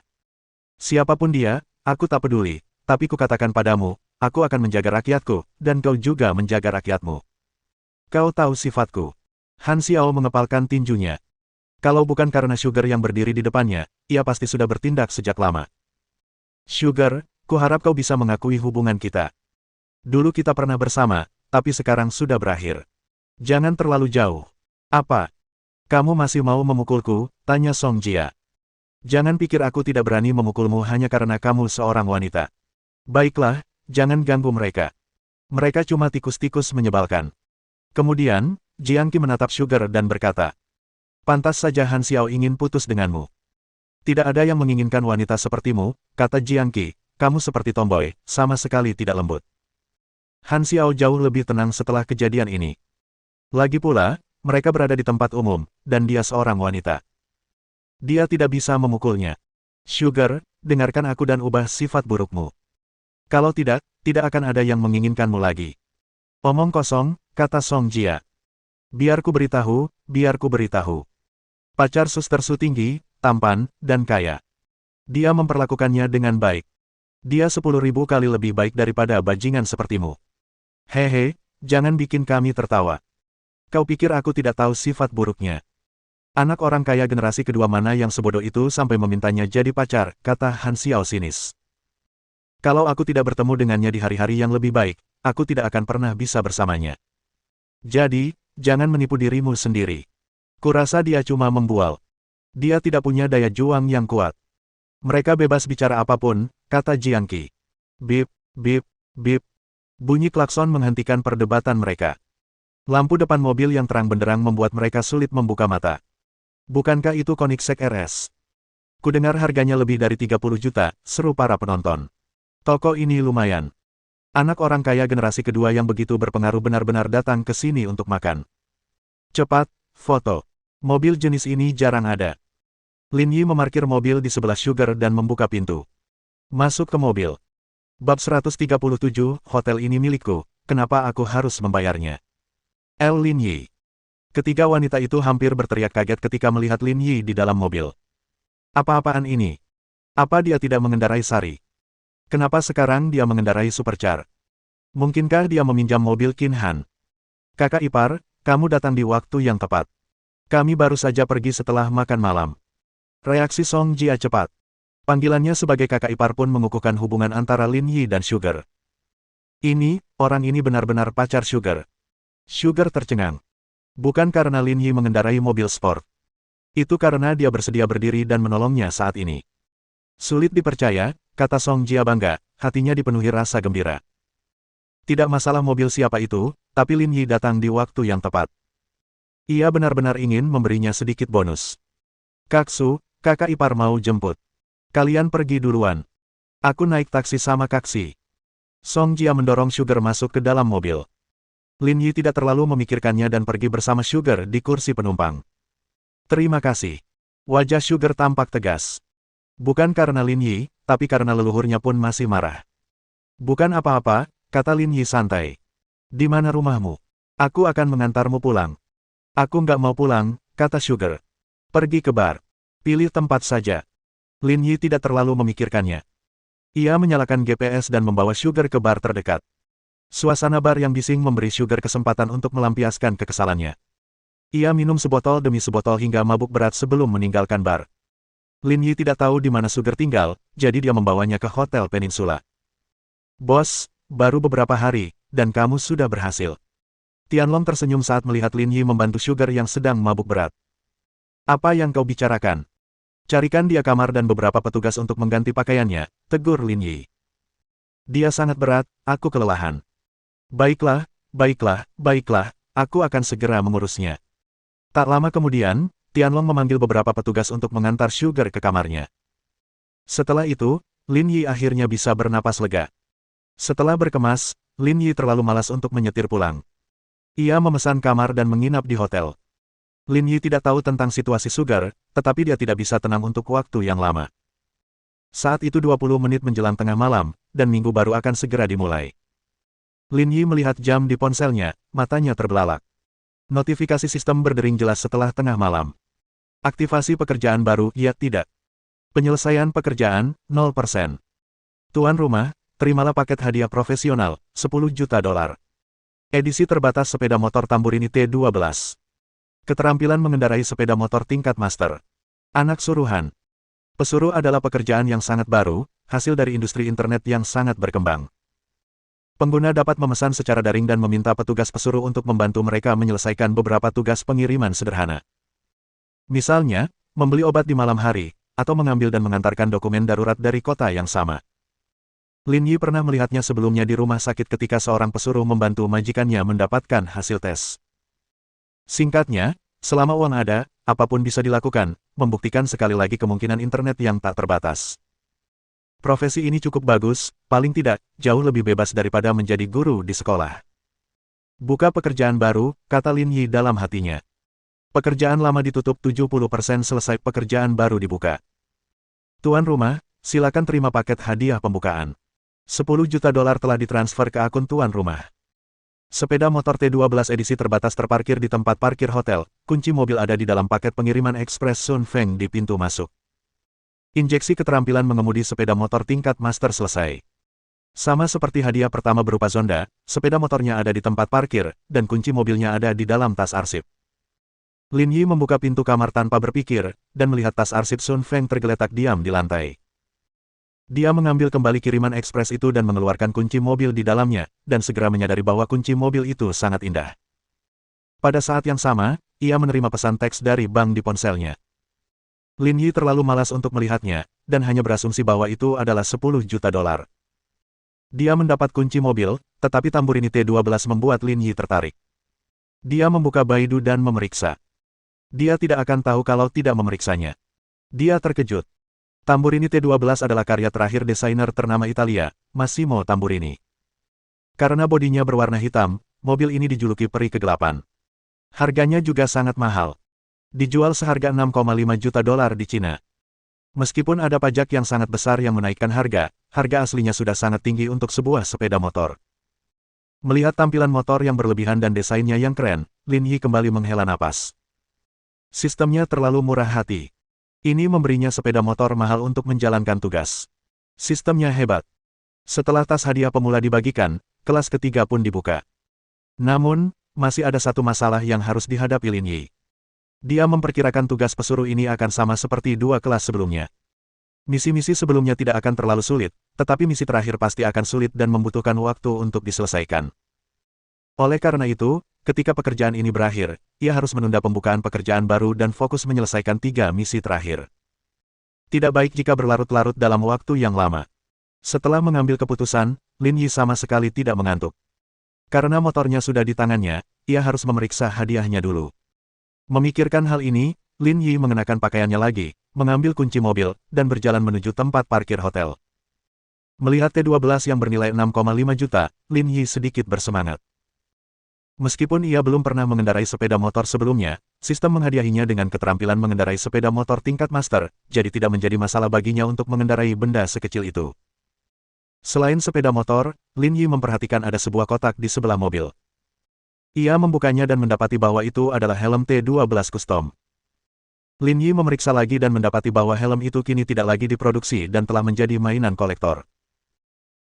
Siapapun dia, aku tak peduli, tapi kukatakan padamu, aku akan menjaga rakyatku, dan kau juga menjaga rakyatmu. Kau tahu sifatku. Han Xiao mengepalkan tinjunya. Kalau bukan karena Sugar yang berdiri di depannya, ia pasti sudah bertindak sejak lama. Sugar, kuharap kau bisa mengakui hubungan kita. Dulu kita pernah bersama, tapi sekarang sudah berakhir. Jangan terlalu jauh. Apa? Kamu masih mau memukulku? Tanya Song Jia. Jangan pikir aku tidak berani memukulmu hanya karena kamu seorang wanita. Baiklah, jangan ganggu mereka. Mereka cuma tikus-tikus menyebalkan. Kemudian, Jiang Qi menatap Sugar dan berkata, pantas saja Han Xiao ingin putus denganmu. Tidak ada yang menginginkan wanita sepertimu, kata Jiang Qi, kamu seperti tomboy, sama sekali tidak lembut. Han Xiao jauh lebih tenang setelah kejadian ini. Lagi pula, mereka berada di tempat umum, dan dia seorang wanita. Dia tidak bisa memukulnya. Sugar, dengarkan aku dan ubah sifat burukmu. Kalau tidak, tidak akan ada yang menginginkanmu lagi. Omong kosong, kata Song Jia. Biar ku beritahu, biar ku beritahu. Pacar Suster Su tinggi, tampan, dan kaya. Dia memperlakukannya dengan baik. Dia 10.000 kali lebih baik daripada bajingan sepertimu. Hehe, jangan bikin kami tertawa. Kau pikir aku tidak tahu sifat buruknya? Anak orang kaya generasi kedua mana yang sebodoh itu sampai memintanya jadi pacar, kata Han Xiao sinis. Kalau aku tidak bertemu dengannya di hari-hari yang lebih baik, aku tidak akan pernah bisa bersamanya. Jadi, jangan menipu dirimu sendiri. Kurasa dia cuma membual. Dia tidak punya daya juang yang kuat. Mereka bebas bicara apapun, kata Jiang Qi. Bip, bip, bip. Bunyi klakson menghentikan perdebatan mereka. Lampu depan mobil yang terang benderang membuat mereka sulit membuka mata. Bukankah itu Koenigsegg RS? Kudengar harganya lebih dari 30 juta, seru para penonton. Toko ini lumayan. Anak orang kaya generasi kedua yang begitu berpengaruh benar-benar datang ke sini untuk makan. Cepat, foto. Mobil jenis ini jarang ada. Lin Yi memarkir mobil di sebelah Sugar dan membuka pintu. Masuk ke mobil. Bab 137, hotel ini milikku, kenapa aku harus membayarnya? Lin Yi. Ketiga wanita itu hampir berteriak kaget ketika melihat Lin Yi di dalam mobil. Apa-apaan ini? Apa dia tidak mengendarai Sari? Kenapa sekarang dia mengendarai supercar? Mungkinkah dia meminjam mobil Qin Han? Kakak ipar, kamu datang di waktu yang tepat. Kami baru saja pergi setelah makan malam. Reaksi Song Jia cepat. Panggilannya sebagai kakak ipar pun mengukuhkan hubungan antara Lin Yi dan Sugar. Orang ini benar-benar pacar Sugar. Sugar tercengang. Bukan karena Lin Yi mengendarai mobil sport. Itu karena dia bersedia berdiri dan menolongnya saat ini. Sulit dipercaya, kata Song Jia bangga, hatinya dipenuhi rasa gembira. Tidak masalah mobil siapa itu, tapi Lin Yi datang di waktu yang tepat. Ia benar-benar ingin memberinya sedikit bonus. Kaksu, kakak ipar mau jemput. Kalian pergi duluan. Aku naik taksi sama Kaksi. Song Jia mendorong Sugar masuk ke dalam mobil. Lin Yi tidak terlalu memikirkannya dan pergi bersama Sugar di kursi penumpang. Terima kasih. Wajah Sugar tampak tegas. Bukan karena Lin Yi, tapi karena leluhurnya pun masih marah. Bukan apa-apa, kata Lin Yi santai. Di mana rumahmu? Aku akan mengantarmu pulang. Aku nggak mau pulang, kata Sugar. Pergi ke bar. Pilih tempat saja. Lin Yi tidak terlalu memikirkannya. Ia menyalakan GPS dan membawa Sugar ke bar terdekat. Suasana bar yang bising memberi Sugar kesempatan untuk melampiaskan kekesalannya. Ia minum sebotol demi sebotol hingga mabuk berat sebelum meninggalkan bar. Lin Yi tidak tahu di mana Sugar tinggal, jadi dia membawanya ke Hotel Peninsula. Bos, baru beberapa hari, dan kamu sudah berhasil. Tianlong tersenyum saat melihat Lin Yi membantu Sugar yang sedang mabuk berat. Apa yang kau bicarakan? Carikan dia kamar dan beberapa petugas untuk mengganti pakaiannya, tegur Lin Yi. Dia sangat berat, aku kelelahan. Baiklah, aku akan segera mengurusnya. Tak lama kemudian, Tianlong memanggil beberapa petugas untuk mengantar Sugar ke kamarnya. Setelah itu, Lin Yi akhirnya bisa bernapas lega. Setelah berkemas, Lin Yi terlalu malas untuk menyetir pulang. Ia memesan kamar dan menginap di hotel. Lin Yi tidak tahu tentang situasi Sugar, tetapi dia tidak bisa tenang untuk waktu yang lama. Saat itu 20 menit menjelang tengah malam, dan minggu baru akan segera dimulai. Lin Yi melihat jam di ponselnya, matanya terbelalak. Notifikasi sistem berdering jelas setelah tengah malam. Aktivasi pekerjaan baru, ya tidak. Penyelesaian pekerjaan, 0%. Tuan rumah, terimalah paket hadiah profesional, 10 juta dolar. Edisi terbatas sepeda motor Tamburini T12. Keterampilan mengendarai sepeda motor tingkat master. Anak suruhan. Pesuruh adalah pekerjaan yang sangat baru, hasil dari industri internet yang sangat berkembang. Pengguna dapat memesan secara daring dan meminta petugas pesuruh untuk membantu mereka menyelesaikan beberapa tugas pengiriman sederhana. Misalnya, membeli obat di malam hari, atau mengambil dan mengantarkan dokumen darurat dari kota yang sama. Lin Yi pernah melihatnya sebelumnya di rumah sakit ketika seorang pesuruh membantu majikannya mendapatkan hasil tes. Singkatnya, selama uang ada, apapun bisa dilakukan, membuktikan sekali lagi kemungkinan internet yang tak terbatas. Profesi ini cukup bagus, paling tidak, jauh lebih bebas daripada menjadi guru di sekolah. Buka pekerjaan baru, kata Lin Yi dalam hatinya. Pekerjaan lama ditutup 70% selesai pekerjaan baru dibuka. Tuan rumah, silakan terima paket hadiah pembukaan. 10 juta dolar telah ditransfer ke akun tuan rumah. Sepeda motor T12 edisi terbatas terparkir di tempat parkir hotel, kunci mobil ada di dalam paket pengiriman ekspres Sun Feng di pintu masuk. Injeksi keterampilan mengemudi sepeda motor tingkat master selesai. Sama seperti hadiah pertama berupa Zonda, sepeda motornya ada di tempat parkir, dan kunci mobilnya ada di dalam tas arsip. Lin Yi membuka pintu kamar tanpa berpikir, dan melihat tas arsip Sun Feng tergeletak diam di lantai. Dia mengambil kembali kiriman ekspres itu dan mengeluarkan kunci mobil di dalamnya, dan segera menyadari bahwa kunci mobil itu sangat indah. Pada saat yang sama, ia menerima pesan teks dari bank di ponselnya. Lin Yi terlalu malas untuk melihatnya, dan hanya berasumsi bahwa itu adalah 10 juta dolar. Dia mendapat kunci mobil, tetapi Tamburini T12 membuat Lin Yi tertarik. Dia membuka Baidu dan memeriksa. Dia tidak akan tahu kalau tidak memeriksanya. Dia terkejut. Tamburini T12 adalah karya terakhir desainer ternama Italia, Massimo Tamburini. Karena bodinya berwarna hitam, mobil ini dijuluki peri kegelapan. Harganya juga sangat mahal. Dijual seharga 6,5 juta dolar di Cina. Meskipun ada pajak yang sangat besar yang menaikkan harga aslinya sudah sangat tinggi untuk sebuah sepeda motor. Melihat tampilan motor yang berlebihan dan desainnya yang keren, Lin Yi kembali menghela napas. Sistemnya terlalu murah hati. Ini memberinya sepeda motor mahal untuk menjalankan tugas. Sistemnya hebat. Setelah tas hadiah pemula dibagikan, kelas ketiga pun dibuka. Namun, masih ada satu masalah yang harus dihadapi Lin Yi. Dia memperkirakan tugas pesuruh ini akan sama seperti dua kelas sebelumnya. Misi-misi sebelumnya tidak akan terlalu sulit, tetapi misi terakhir pasti akan sulit dan membutuhkan waktu untuk diselesaikan. Oleh karena itu, ketika pekerjaan ini berakhir, ia harus menunda pembukaan pekerjaan baru dan fokus menyelesaikan 3 misi terakhir. Tidak baik jika berlarut-larut dalam waktu yang lama. Setelah mengambil keputusan, Lin Yi sama sekali tidak mengantuk. Karena motornya sudah di tangannya, ia harus memeriksa hadiahnya dulu. Memikirkan hal ini, Lin Yi mengenakan pakaiannya lagi, mengambil kunci mobil, dan berjalan menuju tempat parkir hotel. Melihat T12 yang bernilai 6,5 juta, Lin Yi sedikit bersemangat. Meskipun ia belum pernah mengendarai sepeda motor sebelumnya, sistem menghadiahinya dengan keterampilan mengendarai sepeda motor tingkat master, jadi tidak menjadi masalah baginya untuk mengendarai benda sekecil itu. Selain sepeda motor, Lin Yi memperhatikan ada sebuah kotak di sebelah mobil. Ia membukanya dan mendapati bahwa itu adalah helm T12 custom. Lin Yi memeriksa lagi dan mendapati bahwa helm itu kini tidak lagi diproduksi dan telah menjadi mainan kolektor.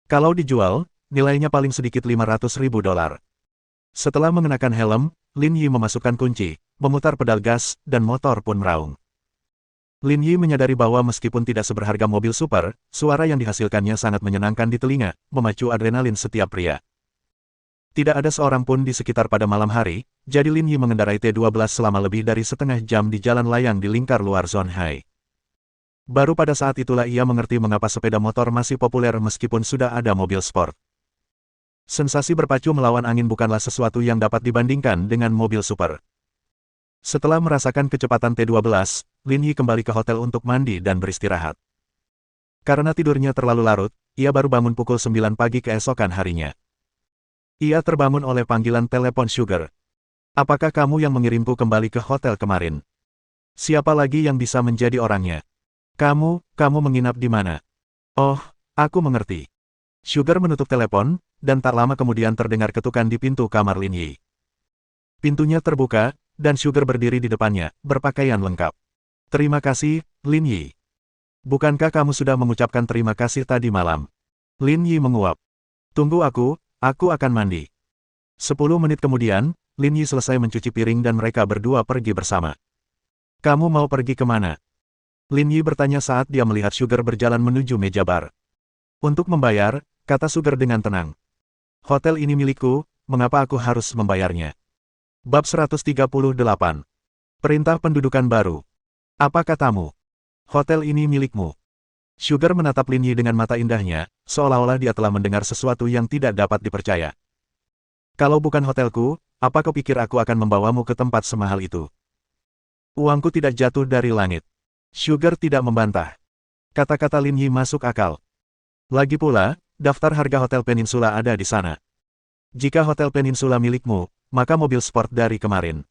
Kalau dijual, nilainya paling sedikit 500.000 dolar. Setelah mengenakan helm, Lin Yi memasukkan kunci, memutar pedal gas, dan motor pun meraung. Lin Yi menyadari bahwa meskipun tidak seberharga mobil super, suara yang dihasilkannya sangat menyenangkan di telinga, memacu adrenalin setiap pria. Tidak ada seorang pun di sekitar pada malam hari, jadi Lin Yi mengendarai T12 selama lebih dari setengah jam di jalan layang di lingkar luar Zonghai. Baru pada saat itulah ia mengerti mengapa sepeda motor masih populer meskipun sudah ada mobil sport. Sensasi berpacu melawan angin bukanlah sesuatu yang dapat dibandingkan dengan mobil super. Setelah merasakan kecepatan T12, Lin Yi kembali ke hotel untuk mandi dan beristirahat. Karena tidurnya terlalu larut, ia baru bangun pukul 9 pagi keesokan harinya. Ia terbangun oleh panggilan telepon Sugar. Apakah kamu yang mengirimku kembali ke hotel kemarin? Siapa lagi yang bisa menjadi orangnya? Kamu menginap di mana? Oh, aku mengerti. Sugar menutup telepon, dan tak lama kemudian terdengar ketukan di pintu kamar Lin Yi. Pintunya terbuka, dan Sugar berdiri di depannya, berpakaian lengkap. Terima kasih, Lin Yi. Bukankah kamu sudah mengucapkan terima kasih tadi malam? Lin Yi menguap. Tunggu aku akan mandi. 10 menit kemudian, Lin Yi selesai mencuci piring dan mereka berdua pergi bersama. Kamu mau pergi kemana? Lin Yi bertanya saat dia melihat Sugar berjalan menuju meja bar. Untuk membayar, kata Sugar dengan tenang. Hotel ini milikku, mengapa aku harus membayarnya? Bab 138. Perintah pendudukan baru. Apa katamu? Hotel ini milikmu. Sugar menatap Lin Yi dengan mata indahnya, seolah-olah dia telah mendengar sesuatu yang tidak dapat dipercaya. Kalau bukan hotelku, apa kau pikir aku akan membawamu ke tempat semahal itu? Uangku tidak jatuh dari langit. Sugar tidak membantah. Kata-kata Lin Yi masuk akal. Lagi pula, daftar harga Hotel Peninsula ada di sana. Jika Hotel Peninsula milikmu, maka mobil sport dari kemarin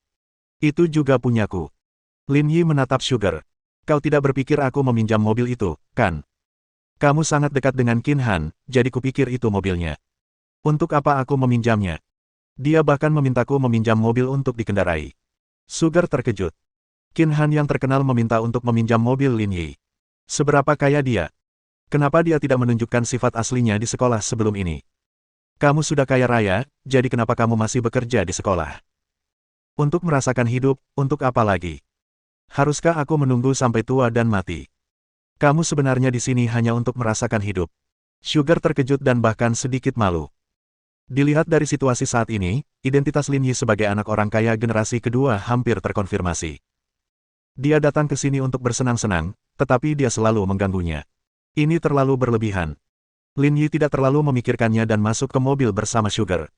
itu juga punyaku. Lin Yi menatap Sugar. Kau tidak berpikir aku meminjam mobil itu, kan? Kamu sangat dekat dengan Qin Han, jadi kupikir itu mobilnya. Untuk apa aku meminjamnya? Dia bahkan memintaku meminjam mobil untuk dikendarai. Sugar terkejut. Qin Han yang terkenal meminta untuk meminjam mobil Lin Yi. Seberapa kaya dia? Kenapa dia tidak menunjukkan sifat aslinya di sekolah sebelum ini? Kamu sudah kaya raya, jadi kenapa kamu masih bekerja di sekolah? Untuk merasakan hidup, untuk apa lagi? Haruskah aku menunggu sampai tua dan mati? Kamu sebenarnya di sini hanya untuk merasakan hidup. Sugar terkejut dan bahkan sedikit malu. Dilihat dari situasi saat ini, identitas Lin Yi sebagai anak orang kaya generasi kedua hampir terkonfirmasi. Dia datang ke sini untuk bersenang-senang, tetapi dia selalu mengganggunya. Ini terlalu berlebihan. Lin Yi tidak terlalu memikirkannya dan masuk ke mobil bersama Sugar.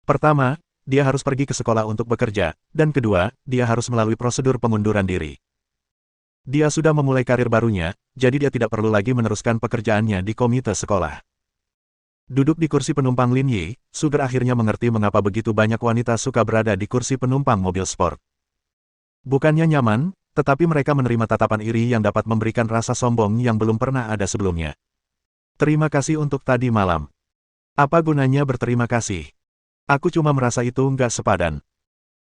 Pertama, dia harus pergi ke sekolah untuk bekerja, dan kedua, dia harus melalui prosedur pengunduran diri. Dia sudah memulai karir barunya, jadi dia tidak perlu lagi meneruskan pekerjaannya di komite sekolah. Duduk di kursi penumpang Lin Yi, Sugar akhirnya mengerti mengapa begitu banyak wanita suka berada di kursi penumpang mobil sport. Bukannya nyaman, tetapi mereka menerima tatapan iri yang dapat memberikan rasa sombong yang belum pernah ada sebelumnya. Terima kasih untuk tadi malam. Apa gunanya berterima kasih? Aku cuma merasa itu nggak sepadan.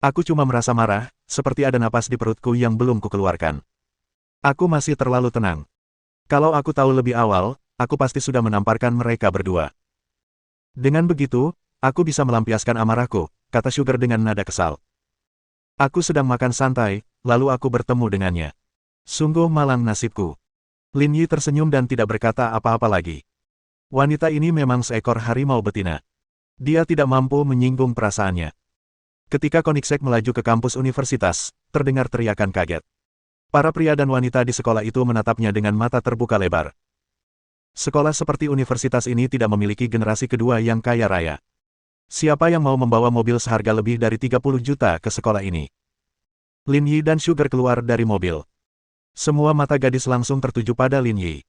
Aku cuma merasa marah, seperti ada napas di perutku yang belum kukeluarkan. Aku masih terlalu tenang. Kalau aku tahu lebih awal, aku pasti sudah menamparkan mereka berdua. Dengan begitu, aku bisa melampiaskan amarahku, kata Sugar dengan nada kesal. Aku sedang makan santai, lalu aku bertemu dengannya. Sungguh malang nasibku. Lin Yi tersenyum dan tidak berkata apa-apa lagi. Wanita ini memang seekor harimau betina. Dia tidak mampu menyinggung perasaannya. Ketika Koenigsegg melaju ke kampus universitas, terdengar teriakan kaget. Para pria dan wanita di sekolah itu menatapnya dengan mata terbuka lebar. Sekolah seperti universitas ini tidak memiliki generasi kedua yang kaya raya. Siapa yang mau membawa mobil seharga lebih dari 30 juta ke sekolah ini? Lin Yi dan Sugar keluar dari mobil. Semua mata gadis langsung tertuju pada Lin Yi.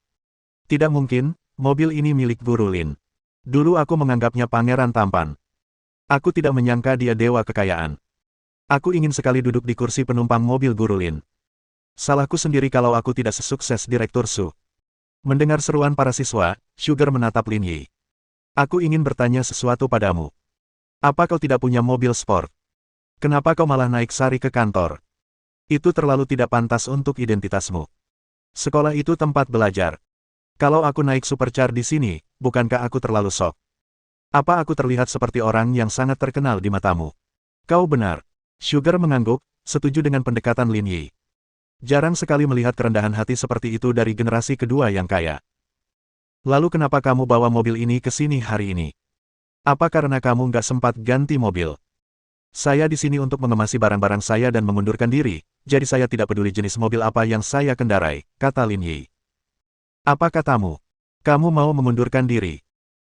Tidak mungkin, mobil ini milik Guru Lin. Dulu aku menganggapnya pangeran tampan. Aku tidak menyangka dia dewa kekayaan. Aku ingin sekali duduk di kursi penumpang mobil Guru Lin. Salahku sendiri kalau aku tidak sesukses Direktur Su. Mendengar seruan para siswa, Sugar menatap Lin Yi. Aku ingin bertanya sesuatu padamu. Apa kau tidak punya mobil sport? Kenapa kau malah naik sari ke kantor? Itu terlalu tidak pantas untuk identitasmu. Sekolah itu tempat belajar. Kalau aku naik supercar di sini, bukankah aku terlalu sok? Apa aku terlihat seperti orang yang sangat terkenal di matamu? Kau benar. Sugar mengangguk, setuju dengan pendekatan Lin Yi. Jarang sekali melihat kerendahan hati seperti itu dari generasi kedua yang kaya. Lalu kenapa kamu bawa mobil ini ke sini hari ini? Apa karena kamu nggak sempat ganti mobil? Saya di sini untuk mengemasi barang-barang saya dan mengundurkan diri, jadi saya tidak peduli jenis mobil apa yang saya kendarai, kata Lin Yi. Apa katamu? Kamu mau mengundurkan diri?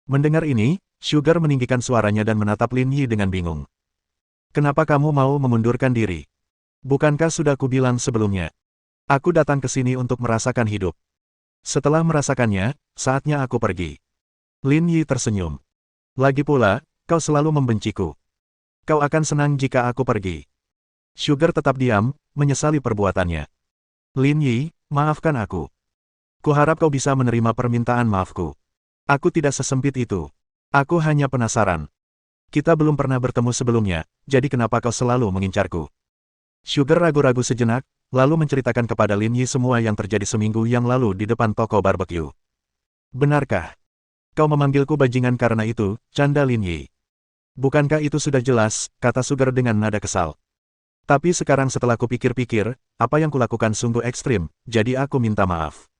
Mendengar ini, Sugar meninggikan suaranya dan menatap Lin Yi dengan bingung. Kenapa kamu mau mengundurkan diri? Bukankah sudah kubilang sebelumnya? Aku datang ke sini untuk merasakan hidup. Setelah merasakannya, saatnya aku pergi. Lin Yi tersenyum. Lagi pula, kau selalu membenciku. Kau akan senang jika aku pergi. Sugar tetap diam, menyesali perbuatannya. Lin Yi, maafkan aku. Kuharap kau bisa menerima permintaan maafku. Aku tidak sesempit itu. Aku hanya penasaran. Kita belum pernah bertemu sebelumnya, jadi kenapa kau selalu mengincarku? Sugar ragu-ragu sejenak, lalu menceritakan kepada Lin Yi semua yang terjadi seminggu yang lalu di depan toko barbeque. Benarkah? Kau memanggilku bajingan karena itu, canda Lin Yi. Bukankah itu sudah jelas, kata Sugar dengan nada kesal. Tapi sekarang setelah kupikir-pikir, apa yang kulakukan sungguh ekstrim, jadi aku minta maaf.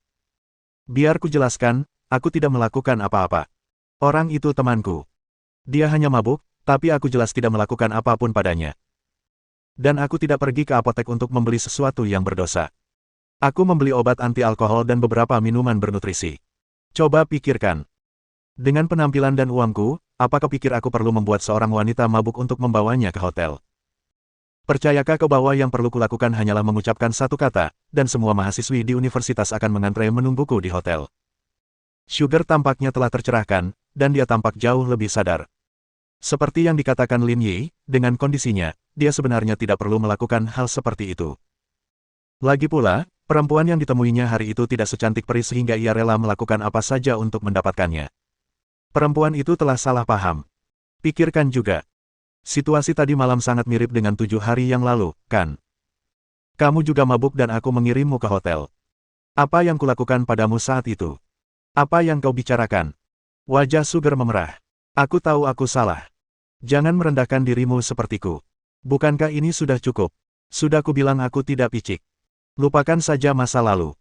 Biar ku jelaskan, aku tidak melakukan apa-apa. Orang itu temanku. Dia hanya mabuk, tapi aku jelas tidak melakukan apapun padanya. Dan aku tidak pergi ke apotek untuk membeli sesuatu yang berdosa. Aku membeli obat anti alkohol dan beberapa minuman bernutrisi. Coba pikirkan. Dengan penampilan dan uangku, apa kau pikir aku perlu membuat seorang wanita mabuk untuk membawanya ke hotel? Percayakah kau bahwa yang perlu kulakukan hanyalah mengucapkan satu kata, dan semua mahasiswi di universitas akan mengantre menungguku di hotel? Sugar tampaknya telah tercerahkan, dan dia tampak jauh lebih sadar. Seperti yang dikatakan Lin Yi, dengan kondisinya, dia sebenarnya tidak perlu melakukan hal seperti itu. Lagi pula, perempuan yang ditemuinya hari itu tidak secantik peri sehingga ia rela melakukan apa saja untuk mendapatkannya. Perempuan itu telah salah paham. Pikirkan juga. Situasi tadi malam sangat mirip dengan 7 hari yang lalu, kan? Kamu juga mabuk dan aku mengirimmu ke hotel. Apa yang kulakukan padamu saat itu? Apa yang kau bicarakan? Wajah Sugar memerah. Aku tahu aku salah. Jangan merendahkan dirimu sepertiku. Bukankah ini sudah cukup? Sudah kubilang aku tidak picik. Lupakan saja masa lalu.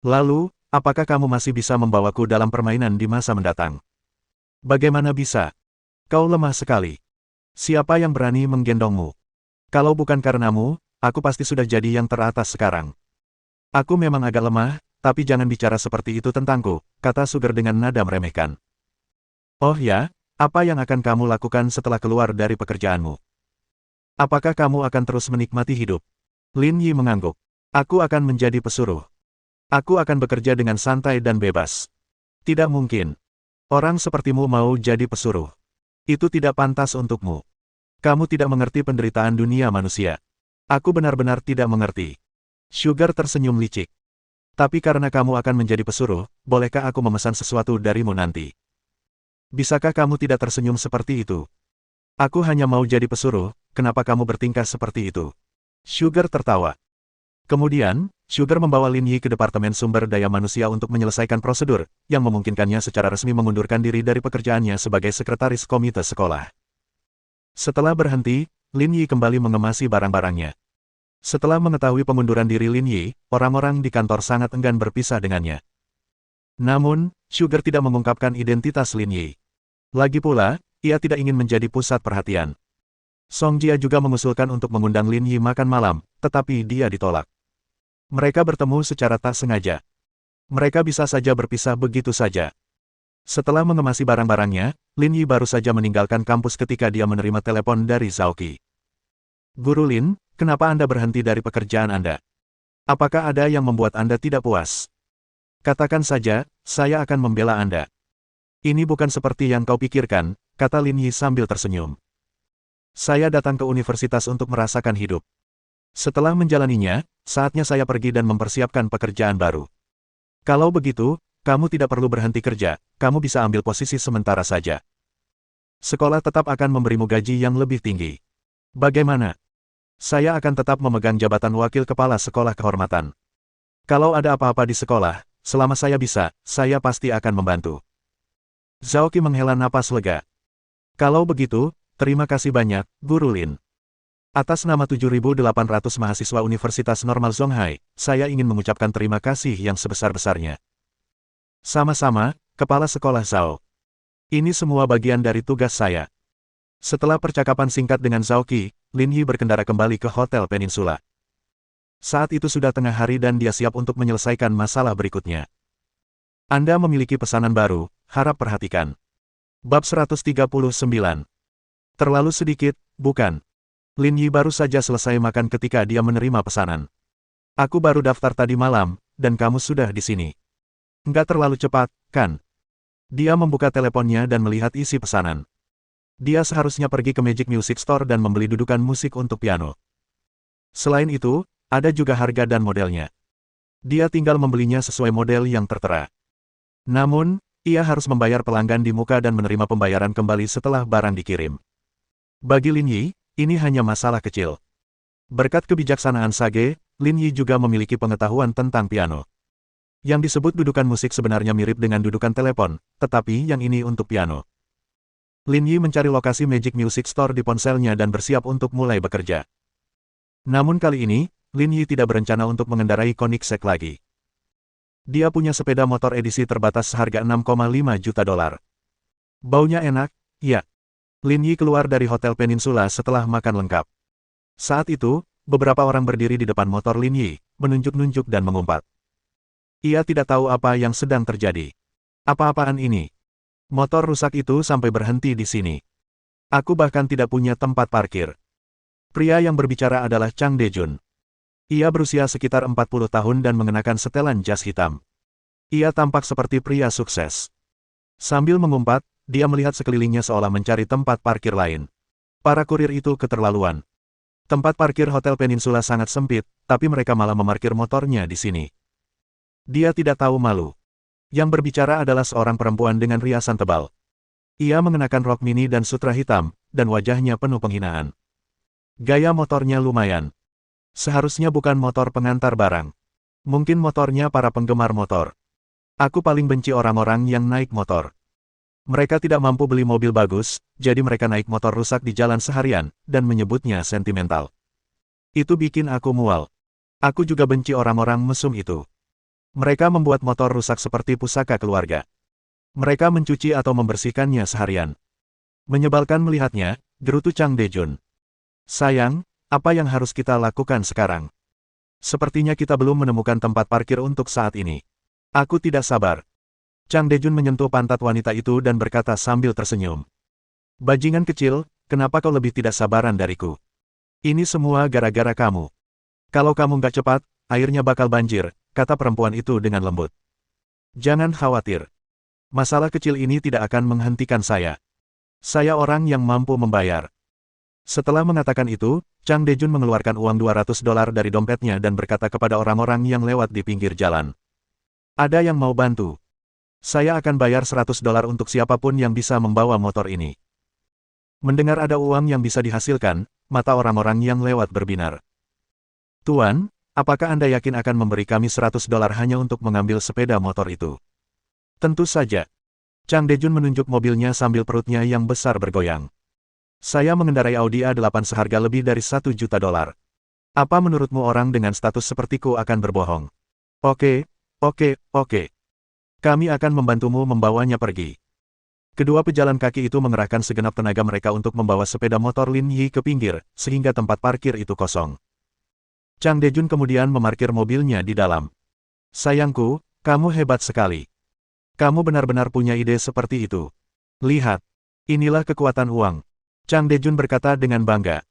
Lalu, apakah kamu masih bisa membawaku dalam permainan di masa mendatang? Bagaimana bisa? Kau lemah sekali. Siapa yang berani menggendongmu? Kalau bukan karenamu, aku pasti sudah jadi yang teratas sekarang. Aku memang agak lemah, tapi jangan bicara seperti itu tentangku, kata Sugar dengan nada meremehkan. Oh ya, apa yang akan kamu lakukan setelah keluar dari pekerjaanmu? Apakah kamu akan terus menikmati hidup? Lin Yi mengangguk. Aku akan menjadi pesuruh. Aku akan bekerja dengan santai dan bebas. Tidak mungkin. Orang sepertimu mau jadi pesuruh. Itu tidak pantas untukmu. Kamu tidak mengerti penderitaan dunia manusia. Aku benar-benar tidak mengerti. Sugar tersenyum licik. Tapi karena kamu akan menjadi pesuruh, bolehkah aku memesan sesuatu darimu nanti? Bisakah kamu tidak tersenyum seperti itu? Aku hanya mau jadi pesuruh, kenapa kamu bertingkah seperti itu? Sugar tertawa. Kemudian, Sugar membawa Lin Yi ke Departemen Sumber Daya Manusia untuk menyelesaikan prosedur, yang memungkinkannya secara resmi mengundurkan diri dari pekerjaannya sebagai sekretaris komite sekolah. Setelah berhenti, Lin Yi kembali mengemasi barang-barangnya. Setelah mengetahui pengunduran diri Lin Yi, orang-orang di kantor sangat enggan berpisah dengannya. Namun, Sugar tidak mengungkapkan identitas Lin Yi. Lagi pula, ia tidak ingin menjadi pusat perhatian. Song Jia juga mengusulkan untuk mengundang Lin Yi makan malam, tetapi dia ditolak. Mereka bertemu secara tak sengaja. Mereka bisa saja berpisah begitu saja. Setelah mengemasi barang-barangnya, Lin Yi baru saja meninggalkan kampus ketika dia menerima telepon dari Zhao Qi. Guru Lin, kenapa Anda berhenti dari pekerjaan Anda? Apakah ada yang membuat Anda tidak puas? Katakan saja, saya akan membela Anda. Ini bukan seperti yang kau pikirkan, kata Lin Yi sambil tersenyum. Saya datang ke universitas untuk merasakan hidup. Setelah menjalaninya, saatnya saya pergi dan mempersiapkan pekerjaan baru. Kalau begitu, kamu tidak perlu berhenti kerja, kamu bisa ambil posisi sementara saja. Sekolah tetap akan memberimu gaji yang lebih tinggi. Bagaimana? Saya akan tetap memegang jabatan wakil kepala sekolah kehormatan. Kalau ada apa-apa di sekolah, selama saya bisa, saya pasti akan membantu. Zhao Qi menghela napas lega. Kalau begitu, terima kasih banyak, Guru Lin. Atas nama 7.800 mahasiswa Universitas Normal Zonghai, saya ingin mengucapkan terima kasih yang sebesar-besarnya. Sama-sama, Kepala Sekolah Zhao. Ini semua bagian dari tugas saya. Setelah percakapan singkat dengan Zhao Qi, Lin Yi berkendara kembali ke Hotel Peninsula. Saat itu sudah tengah hari dan dia siap untuk menyelesaikan masalah berikutnya. Anda memiliki pesanan baru, harap perhatikan. Bab 139. Terlalu sedikit, bukan? Lin Yi baru saja selesai makan ketika dia menerima pesanan. Aku baru daftar tadi malam, dan kamu sudah di sini. Nggak terlalu cepat, kan? Dia membuka teleponnya dan melihat isi pesanan. Dia seharusnya pergi ke Magic Music Store dan membeli dudukan musik untuk piano. Selain itu, ada juga harga dan modelnya. Dia tinggal membelinya sesuai model yang tertera. Namun, ia harus membayar pelanggan di muka dan menerima pembayaran kembali setelah barang dikirim. Bagi Lin Yi, ini hanya masalah kecil. Berkat kebijaksanaan Sage, Lin Yi juga memiliki pengetahuan tentang piano. Yang disebut dudukan musik sebenarnya mirip dengan dudukan telepon, tetapi yang ini untuk piano. Lin Yi mencari lokasi Magic Music Store di ponselnya dan bersiap untuk mulai bekerja. Namun kali ini, Lin Yi tidak berencana untuk mengendarai Koenigsegg lagi. Dia punya sepeda motor edisi terbatas seharga 6,5 juta dolar. Baunya enak, ya. Lin Yi keluar dari Hotel Peninsula setelah makan lengkap. Saat itu, beberapa orang berdiri di depan motor Lin Yi, menunjuk-nunjuk dan mengumpat. Ia tidak tahu apa yang sedang terjadi. Apa-apaan ini? Motor rusak itu sampai berhenti di sini. Aku bahkan tidak punya tempat parkir. Pria yang berbicara adalah Chang Dejun. Ia berusia sekitar 40 tahun dan mengenakan setelan jas hitam. Ia tampak seperti pria sukses. Sambil mengumpat, dia melihat sekelilingnya seolah mencari tempat parkir lain. Para kurir itu keterlaluan. Tempat parkir Hotel Peninsula sangat sempit, tapi mereka malah memarkir motornya di sini. Dia tidak tahu malu. Yang berbicara adalah seorang perempuan dengan riasan tebal. Ia mengenakan rok mini dan sutra hitam, dan wajahnya penuh penghinaan. Gaya motornya lumayan. Seharusnya bukan motor pengantar barang. Mungkin motornya para penggemar motor. Aku paling benci orang-orang yang naik motor. Mereka tidak mampu beli mobil bagus, jadi mereka naik motor rusak di jalan seharian, dan menyebutnya sentimental. Itu bikin aku mual. Aku juga benci orang-orang mesum itu. Mereka membuat motor rusak seperti pusaka keluarga. Mereka mencuci atau membersihkannya seharian. Menyebalkan melihatnya, gerutu Chang Dejun. Sayang, apa yang harus kita lakukan sekarang? Sepertinya kita belum menemukan tempat parkir untuk saat ini. Aku tidak sabar. Chang Dejun menyentuh pantat wanita itu dan berkata sambil tersenyum. Bajingan kecil, kenapa kau lebih tidak sabaran dariku? Ini semua gara-gara kamu. Kalau kamu nggak cepat, airnya bakal banjir, kata perempuan itu dengan lembut. Jangan khawatir. Masalah kecil ini tidak akan menghentikan saya. Saya orang yang mampu membayar. Setelah mengatakan itu, Chang Dejun mengeluarkan uang $200 dari dompetnya dan berkata kepada orang-orang yang lewat di pinggir jalan. Ada yang mau bantu? Saya akan bayar $100 untuk siapapun yang bisa membawa motor ini. Mendengar ada uang yang bisa dihasilkan, mata orang-orang yang lewat berbinar. Tuan, apakah Anda yakin akan memberi kami $100 hanya untuk mengambil sepeda motor itu? Tentu saja. Chang Dejun menunjuk mobilnya sambil perutnya yang besar bergoyang. Saya mengendarai Audi A8 seharga lebih dari $1 juta. Apa menurutmu orang dengan status sepertiku akan berbohong? Oke. Kami akan membantumu membawanya pergi. Kedua pejalan kaki itu mengerahkan segenap tenaga mereka untuk membawa sepeda motor Lin Yi ke pinggir, sehingga tempat parkir itu kosong. Chang Dejun kemudian memarkir mobilnya di dalam. Sayangku, kamu hebat sekali. Kamu benar-benar punya ide seperti itu. Lihat, inilah kekuatan uang. Chang Dejun berkata dengan bangga.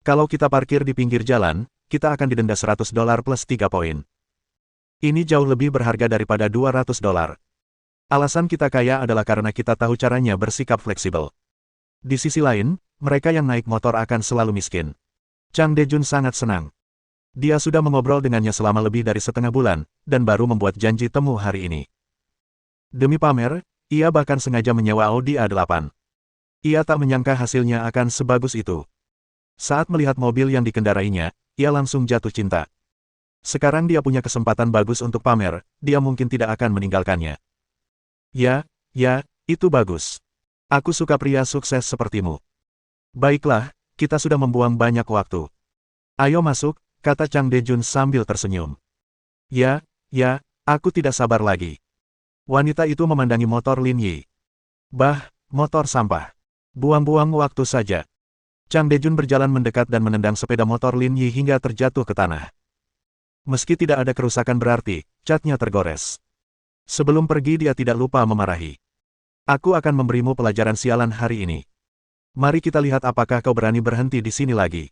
Kalau kita parkir di pinggir jalan, kita akan didenda $100 plus 3 poin. Ini jauh lebih berharga daripada $200. Alasan kita kaya adalah karena kita tahu caranya bersikap fleksibel. Di sisi lain, mereka yang naik motor akan selalu miskin. Chang Dejun sangat senang. Dia sudah mengobrol dengannya selama lebih dari setengah bulan, dan baru membuat janji temu hari ini. Demi pamer, ia bahkan sengaja menyewa Audi A8. Ia tak menyangka hasilnya akan sebagus itu. Saat melihat mobil yang dikendarainya, ia langsung jatuh cinta. Sekarang dia punya kesempatan bagus untuk pamer, dia mungkin tidak akan meninggalkannya. Ya, itu bagus. Aku suka pria sukses sepertimu. Baiklah, kita sudah membuang banyak waktu. Ayo masuk, kata Chang Dejun sambil tersenyum. Ya, aku tidak sabar lagi. Wanita itu memandangi motor Lin Yi. Bah, motor sampah. Buang-buang waktu saja. Chang Dejun berjalan mendekat dan menendang sepeda motor Lin Yi hingga terjatuh ke tanah. Meski tidak ada kerusakan berarti, catnya tergores. Sebelum pergi dia tidak lupa memarahi. Aku akan memberimu pelajaran sialan hari ini. Mari kita lihat apakah kau berani berhenti di sini lagi.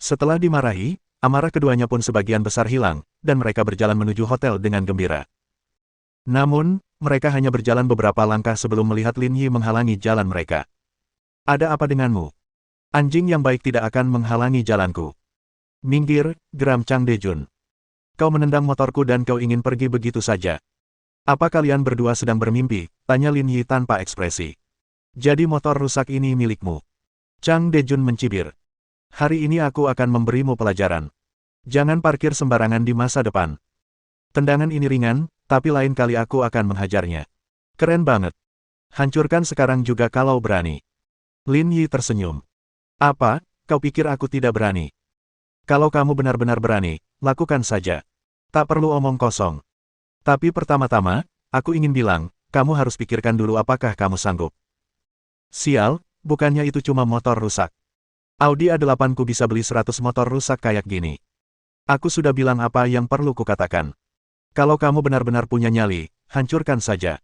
Setelah dimarahi, amarah keduanya pun sebagian besar hilang, dan mereka berjalan menuju hotel dengan gembira. Namun, mereka hanya berjalan beberapa langkah sebelum melihat Lin Yi menghalangi jalan mereka. Ada apa denganmu? Anjing yang baik tidak akan menghalangi jalanku. Minggir, geram Chang Dejun. Kau menendang motorku dan kau ingin pergi begitu saja. Apa kalian berdua sedang bermimpi? Tanya Lin Yi tanpa ekspresi. Jadi motor rusak ini milikmu. Chang Dejun mencibir. Hari ini aku akan memberimu pelajaran. Jangan parkir sembarangan di masa depan. Tendangan ini ringan, tapi lain kali aku akan menghajarnya. Keren banget. Hancurkan sekarang juga kalau berani. Lin Yi tersenyum. Apa, kau pikir aku tidak berani? Kalau kamu benar-benar berani, lakukan saja. Tak perlu omong kosong. Tapi pertama-tama, aku ingin bilang, kamu harus pikirkan dulu apakah kamu sanggup. Sial, bukannya itu cuma motor rusak. Audi A8 ku bisa beli 100 motor rusak kayak gini. Aku sudah bilang apa yang perlu kukatakan. Kalau kamu benar-benar punya nyali, hancurkan saja.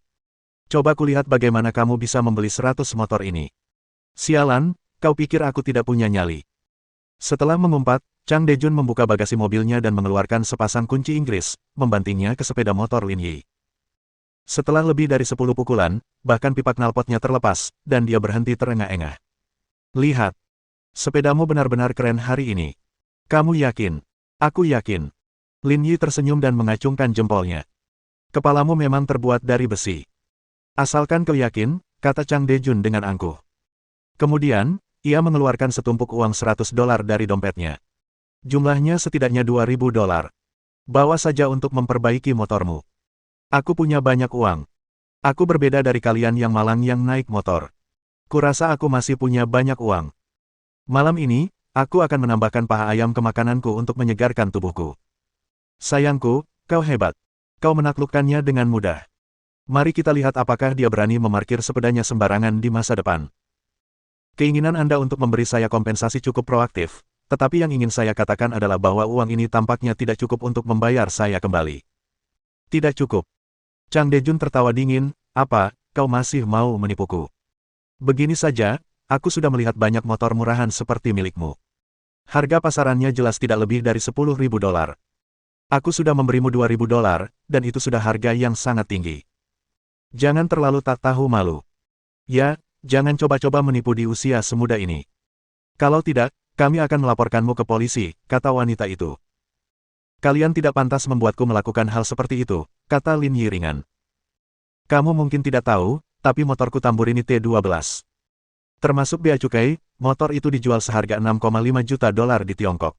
Coba kulihat bagaimana kamu bisa membeli 100 motor ini. Sialan, kau pikir aku tidak punya nyali. Setelah mengumpat, Chang Dejun membuka bagasi mobilnya dan mengeluarkan sepasang kunci Inggris, membantingnya ke sepeda motor Lin Yi. Setelah lebih dari 10 pukulan, bahkan pipa knalpotnya terlepas, dan dia berhenti terengah-engah. Lihat. Sepedamu benar-benar keren hari ini. Kamu yakin? Aku yakin. Lin Yi tersenyum dan mengacungkan jempolnya. Kepalamu memang terbuat dari besi. Asalkan kau yakin, kata Chang Dejun dengan angkuh. Kemudian, ia mengeluarkan setumpuk uang $100 dari dompetnya. Jumlahnya setidaknya $2.000. Bawa saja untuk memperbaiki motormu. Aku punya banyak uang. Aku berbeda dari kalian yang malang yang naik motor. Kurasa aku masih punya banyak uang. Malam ini, aku akan menambahkan paha ayam ke makananku untuk menyegarkan tubuhku. Sayangku, kau hebat. Kau menaklukkannya dengan mudah. Mari kita lihat apakah dia berani memarkir sepedanya sembarangan di masa depan. Keinginan Anda untuk memberi saya kompensasi cukup proaktif, tetapi yang ingin saya katakan adalah bahwa uang ini tampaknya tidak cukup untuk membayar saya kembali. Tidak cukup. Chang Dejun tertawa dingin, apa, kau masih mau menipuku? Begini saja, aku sudah melihat banyak motor murahan seperti milikmu. Harga pasarannya jelas tidak lebih dari $10.000. Aku sudah memberimu $2.000, dan itu sudah harga yang sangat tinggi. Jangan terlalu tak tahu malu. Ya, jangan coba-coba menipu di usia semuda ini. Kalau tidak, kami akan melaporkanmu ke polisi, kata wanita itu. Kalian tidak pantas membuatku melakukan hal seperti itu, kata Lin Yi ringan. Kamu mungkin tidak tahu, tapi motorku Tamburini T12. Termasuk bea cukai, motor itu dijual seharga $6,5 juta di Tiongkok.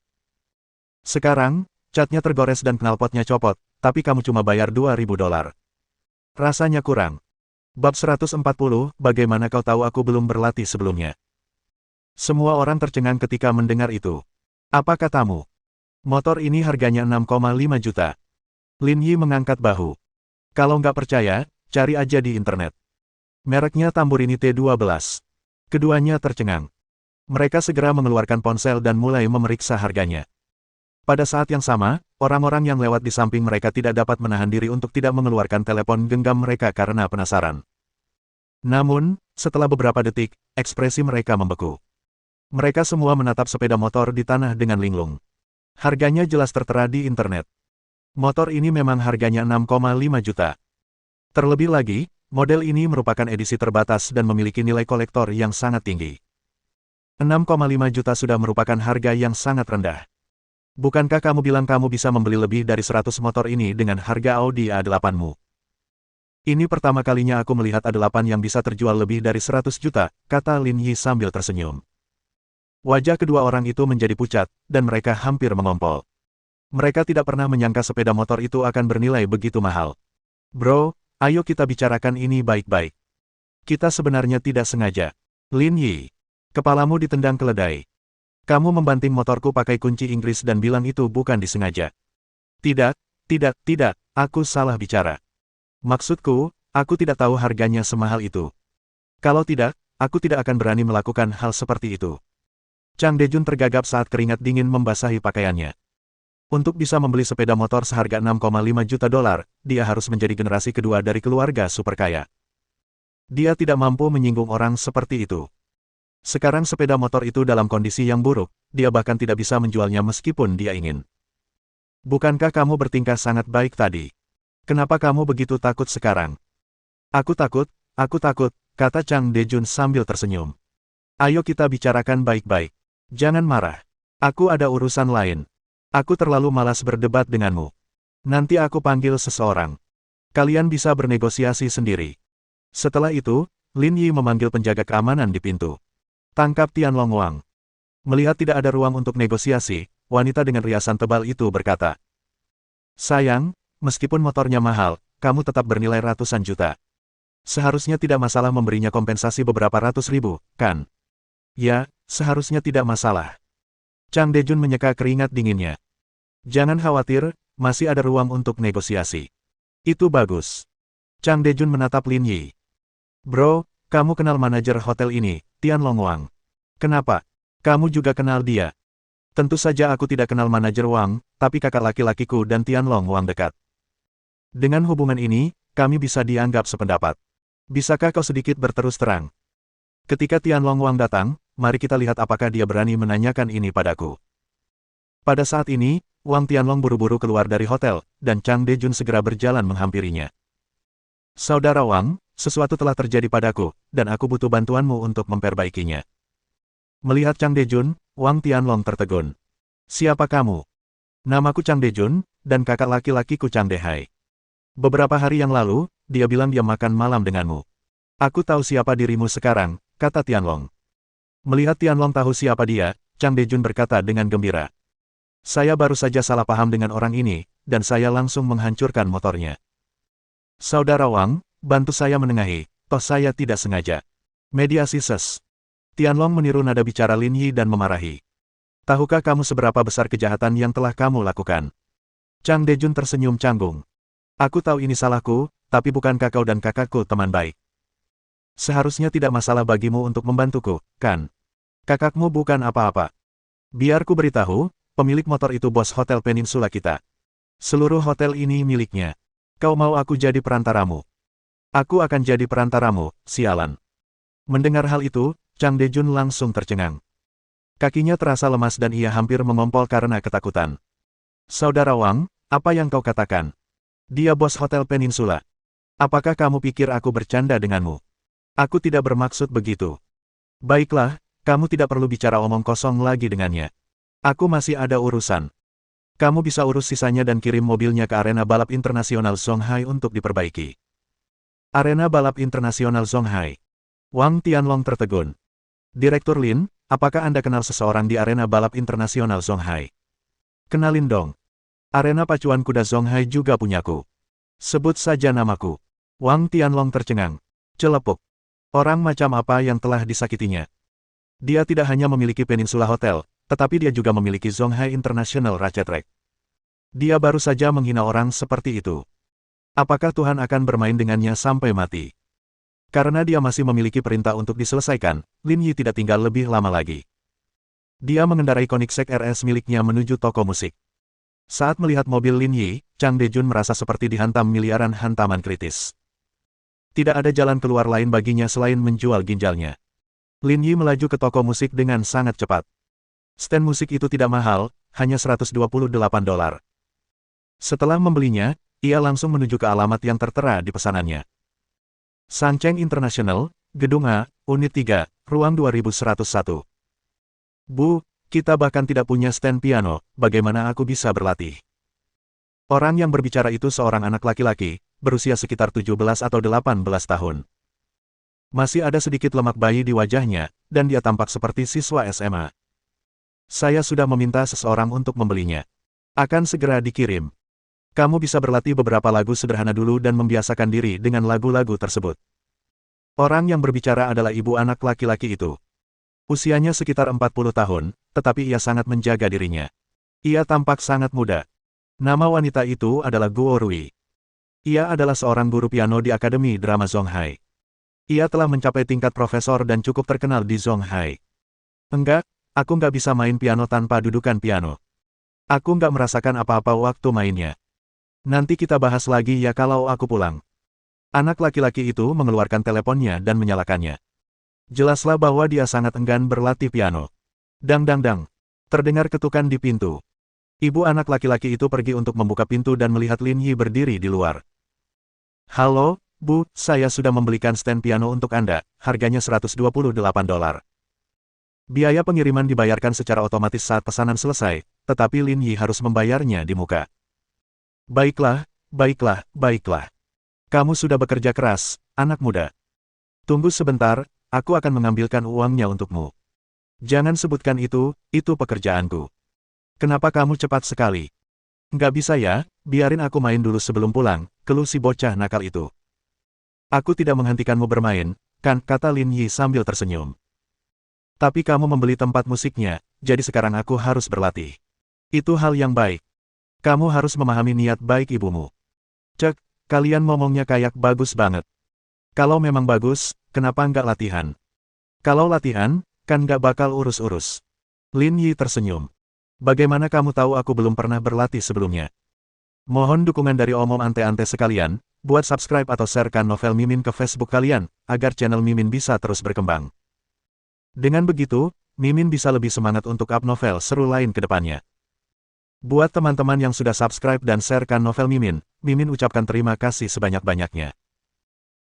Sekarang, catnya tergores dan knalpotnya copot, tapi kamu cuma bayar $2.000. Rasanya kurang. Bab 140, bagaimana kau tahu aku belum berlatih sebelumnya? Semua orang tercengang ketika mendengar itu. Apa katamu? Motor ini harganya 6,5 juta. Lin Yi mengangkat bahu. Kalau nggak percaya, cari aja di internet. Mereknya Tamburini T12. Keduanya tercengang. Mereka segera mengeluarkan ponsel dan mulai memeriksa harganya. Pada saat yang sama, orang-orang yang lewat di samping mereka tidak dapat menahan diri untuk tidak mengeluarkan telepon genggam mereka karena penasaran. Namun, setelah beberapa detik, ekspresi mereka membeku. Mereka semua menatap sepeda motor di tanah dengan linglung. Harganya jelas tertera di internet. Motor ini memang harganya 6,5 juta. Terlebih lagi, model ini merupakan edisi terbatas dan memiliki nilai kolektor yang sangat tinggi. 6,5 juta sudah merupakan harga yang sangat rendah. Bukankah kamu bilang kamu bisa membeli lebih dari 100 motor ini dengan harga Audi A8-mu? Ini pertama kalinya aku melihat A8 yang bisa terjual lebih dari 100 juta, kata Lin Yi sambil tersenyum. Wajah kedua orang itu menjadi pucat, dan mereka hampir mengompol. Mereka tidak pernah menyangka sepeda motor itu akan bernilai begitu mahal. Bro, ayo kita bicarakan ini baik-baik. Kita sebenarnya tidak sengaja. Lin Yi, kepalamu ditendang keledai. Kamu membanting motorku pakai kunci Inggris dan bilang itu bukan disengaja. Tidak, aku salah bicara. Maksudku, aku tidak tahu harganya semahal itu. Kalau tidak, aku tidak akan berani melakukan hal seperti itu. Chang Dejun tergagap saat keringat dingin membasahi pakaiannya. Untuk bisa membeli sepeda motor seharga 6,5 juta dolar, dia harus menjadi generasi kedua dari keluarga super kaya. Dia tidak mampu menyinggung orang seperti itu. Sekarang sepeda motor itu dalam kondisi yang buruk, dia bahkan tidak bisa menjualnya meskipun dia ingin. Bukankah kamu bertingkah sangat baik tadi? Kenapa kamu begitu takut sekarang? Aku takut, kata Chang Dejun sambil tersenyum. Ayo kita bicarakan baik-baik. Jangan marah. Aku ada urusan lain. Aku terlalu malas berdebat denganmu. Nanti aku panggil seseorang. Kalian bisa bernegosiasi sendiri. Setelah itu, Lin Yi memanggil penjaga keamanan di pintu. Tangkap Tianlong Wang. Melihat tidak ada ruang untuk negosiasi, wanita dengan riasan tebal itu berkata. Sayang, meskipun motornya mahal, kamu tetap bernilai ratusan juta. Seharusnya tidak masalah memberinya kompensasi beberapa ratus ribu, kan? Ya, seharusnya tidak masalah. Chang Dejun menyeka keringat dinginnya. Jangan khawatir, masih ada ruang untuk negosiasi. Itu bagus. Chang Dejun menatap Lin Yi. Bro, kamu kenal manajer hotel ini, Tianlong Wang. Kenapa? Kamu juga kenal dia. Tentu saja aku tidak kenal manajer Wang, tapi kakak laki-lakiku dan Tianlong Wang dekat. Dengan hubungan ini, kami bisa dianggap sependapat. Bisakah kau sedikit berterus terang? Ketika Tianlong Wang datang, mari kita lihat apakah dia berani menanyakan ini padaku. Pada saat ini, Wang Tianlong buru-buru keluar dari hotel, dan Chang Dejun segera berjalan menghampirinya. Saudara Wang, sesuatu telah terjadi padaku, dan aku butuh bantuanmu untuk memperbaikinya. Melihat Chang Dejun, Wang Tianlong tertegun. Siapa kamu? Namaku Chang Dejun, dan kakak laki-lakiku Chang Dehai. Beberapa hari yang lalu, dia bilang dia makan malam denganmu. Aku tahu siapa dirimu sekarang, kata Tianlong. Melihat Tianlong tahu siapa dia, Chang Dejun berkata dengan gembira. Saya baru saja salah paham dengan orang ini, dan saya langsung menghancurkan motornya. Saudara Wang, bantu saya menengahi, toh saya tidak sengaja. Mediasi ses. Tianlong meniru nada bicara Lin Yi dan memarahi. Tahukah kamu seberapa besar kejahatan yang telah kamu lakukan? Chang Dejun tersenyum canggung. Aku tahu ini salahku, tapi bukankah kau dan kakakku teman baik? Seharusnya tidak masalah bagimu untuk membantuku, kan? Kakakmu bukan apa-apa. Biar ku beritahu, pemilik motor itu bos hotel Peninsula kita. Seluruh hotel ini miliknya. Kau mau aku jadi perantaramu? Aku akan jadi perantaramu, sialan. Mendengar hal itu, Chang Dejun langsung tercengang. Kakinya terasa lemas dan ia hampir mengompol karena ketakutan. Saudara Wang, Apa yang kau katakan? Dia bos Hotel Peninsula. Apakah kamu pikir aku bercanda denganmu? Aku tidak bermaksud begitu. Baiklah, kamu tidak perlu bicara omong kosong lagi dengannya. Aku masih ada urusan. Kamu bisa urus sisanya dan kirim mobilnya ke Arena Balap Internasional Songhai untuk diperbaiki. Arena Balap Internasional Songhai. Wang Tianlong tertegun. Direktur Lin, apakah Anda kenal seseorang di Arena Balap Internasional Songhai? Kenalin dong. Arena pacuan kuda Songhai juga punyaku. Sebut saja namaku. Wang Tianlong tercengang. Celepuk. Orang macam apa yang telah disakitinya? Dia tidak hanya memiliki Peninsula Hotel, tetapi dia juga memiliki Songhai International Racetrack. Dia baru saja menghina orang seperti itu. Apakah Tuhan akan bermain dengannya sampai mati? Karena dia masih memiliki perintah untuk diselesaikan, Lin Yi tidak tinggal lebih lama lagi. Dia mengendarai Koenigsegg RS miliknya menuju toko musik. Saat melihat mobil Lin Yi, Chang Dejun merasa seperti dihantam miliaran hantaman kritis. Tidak ada jalan keluar lain baginya selain menjual ginjalnya. Lin Yi melaju ke toko musik dengan sangat cepat. Stand musik itu tidak mahal, hanya $128. Setelah membelinya, ia langsung menuju ke alamat yang tertera di pesanannya. Sangcheng International, Gedung A, Unit 3, Ruang 2101. Bu, kita bahkan tidak punya stand piano, bagaimana aku bisa berlatih? Orang yang berbicara itu seorang anak laki-laki, berusia sekitar 17 atau 18 tahun. Masih ada sedikit lemak bayi di wajahnya, dan dia tampak seperti siswa SMA. Saya sudah meminta seseorang untuk membelinya. Akan segera dikirim. Kamu bisa berlatih beberapa lagu sederhana dulu dan membiasakan diri dengan lagu-lagu tersebut. Orang yang berbicara adalah ibu anak laki-laki itu. Usianya sekitar 40 tahun, tetapi ia sangat menjaga dirinya. Ia tampak sangat muda. Nama wanita itu adalah Guo Rui. Ia adalah seorang guru piano di Akademi Drama Songhai. Ia telah mencapai tingkat profesor dan cukup terkenal di Songhai. Enggak, aku nggak bisa main piano tanpa dudukan piano. Aku nggak merasakan apa-apa waktu mainnya. Nanti kita bahas lagi ya kalau aku pulang. Anak laki-laki itu mengeluarkan teleponnya dan menyalakannya. Jelaslah bahwa dia sangat enggan berlatih piano. Dang dang dang. Terdengar ketukan di pintu. Ibu anak laki-laki itu pergi untuk membuka pintu dan melihat Lin Yi berdiri di luar. Halo, Bu, saya sudah membelikan stand piano untuk Anda, harganya $128. Biaya pengiriman dibayarkan secara otomatis saat pesanan selesai, tetapi Lin Yi harus membayarnya di muka. Baiklah, baiklah, baiklah. Kamu sudah bekerja keras, anak muda. Tunggu sebentar, aku akan mengambilkan uangnya untukmu. Jangan sebutkan itu pekerjaanku. Kenapa kamu cepat sekali? Nggak bisa ya, biarin aku main dulu sebelum pulang, keluh si bocah nakal itu. Aku tidak menghentikanmu bermain, kan, kata Lin Yi sambil tersenyum. Tapi kamu membeli tempat musiknya, jadi sekarang aku harus berlatih. Itu hal yang baik. Kamu harus memahami niat baik ibumu. Cek, kalian ngomongnya kayak bagus banget. Kalau memang bagus, kenapa nggak latihan? Kalau latihan, kan nggak bakal urus-urus. Lin Yi tersenyum. Bagaimana kamu tahu aku belum pernah berlatih sebelumnya? Mohon dukungan dari omom ante-ante sekalian, buat subscribe atau sharekan novel Mimin ke Facebook kalian, agar channel Mimin bisa terus berkembang. Dengan begitu, Mimin bisa lebih semangat untuk up novel seru lain ke depannya. Buat teman-teman yang sudah subscribe dan sharekan novel Mimin, Mimin ucapkan terima kasih sebanyak-banyaknya.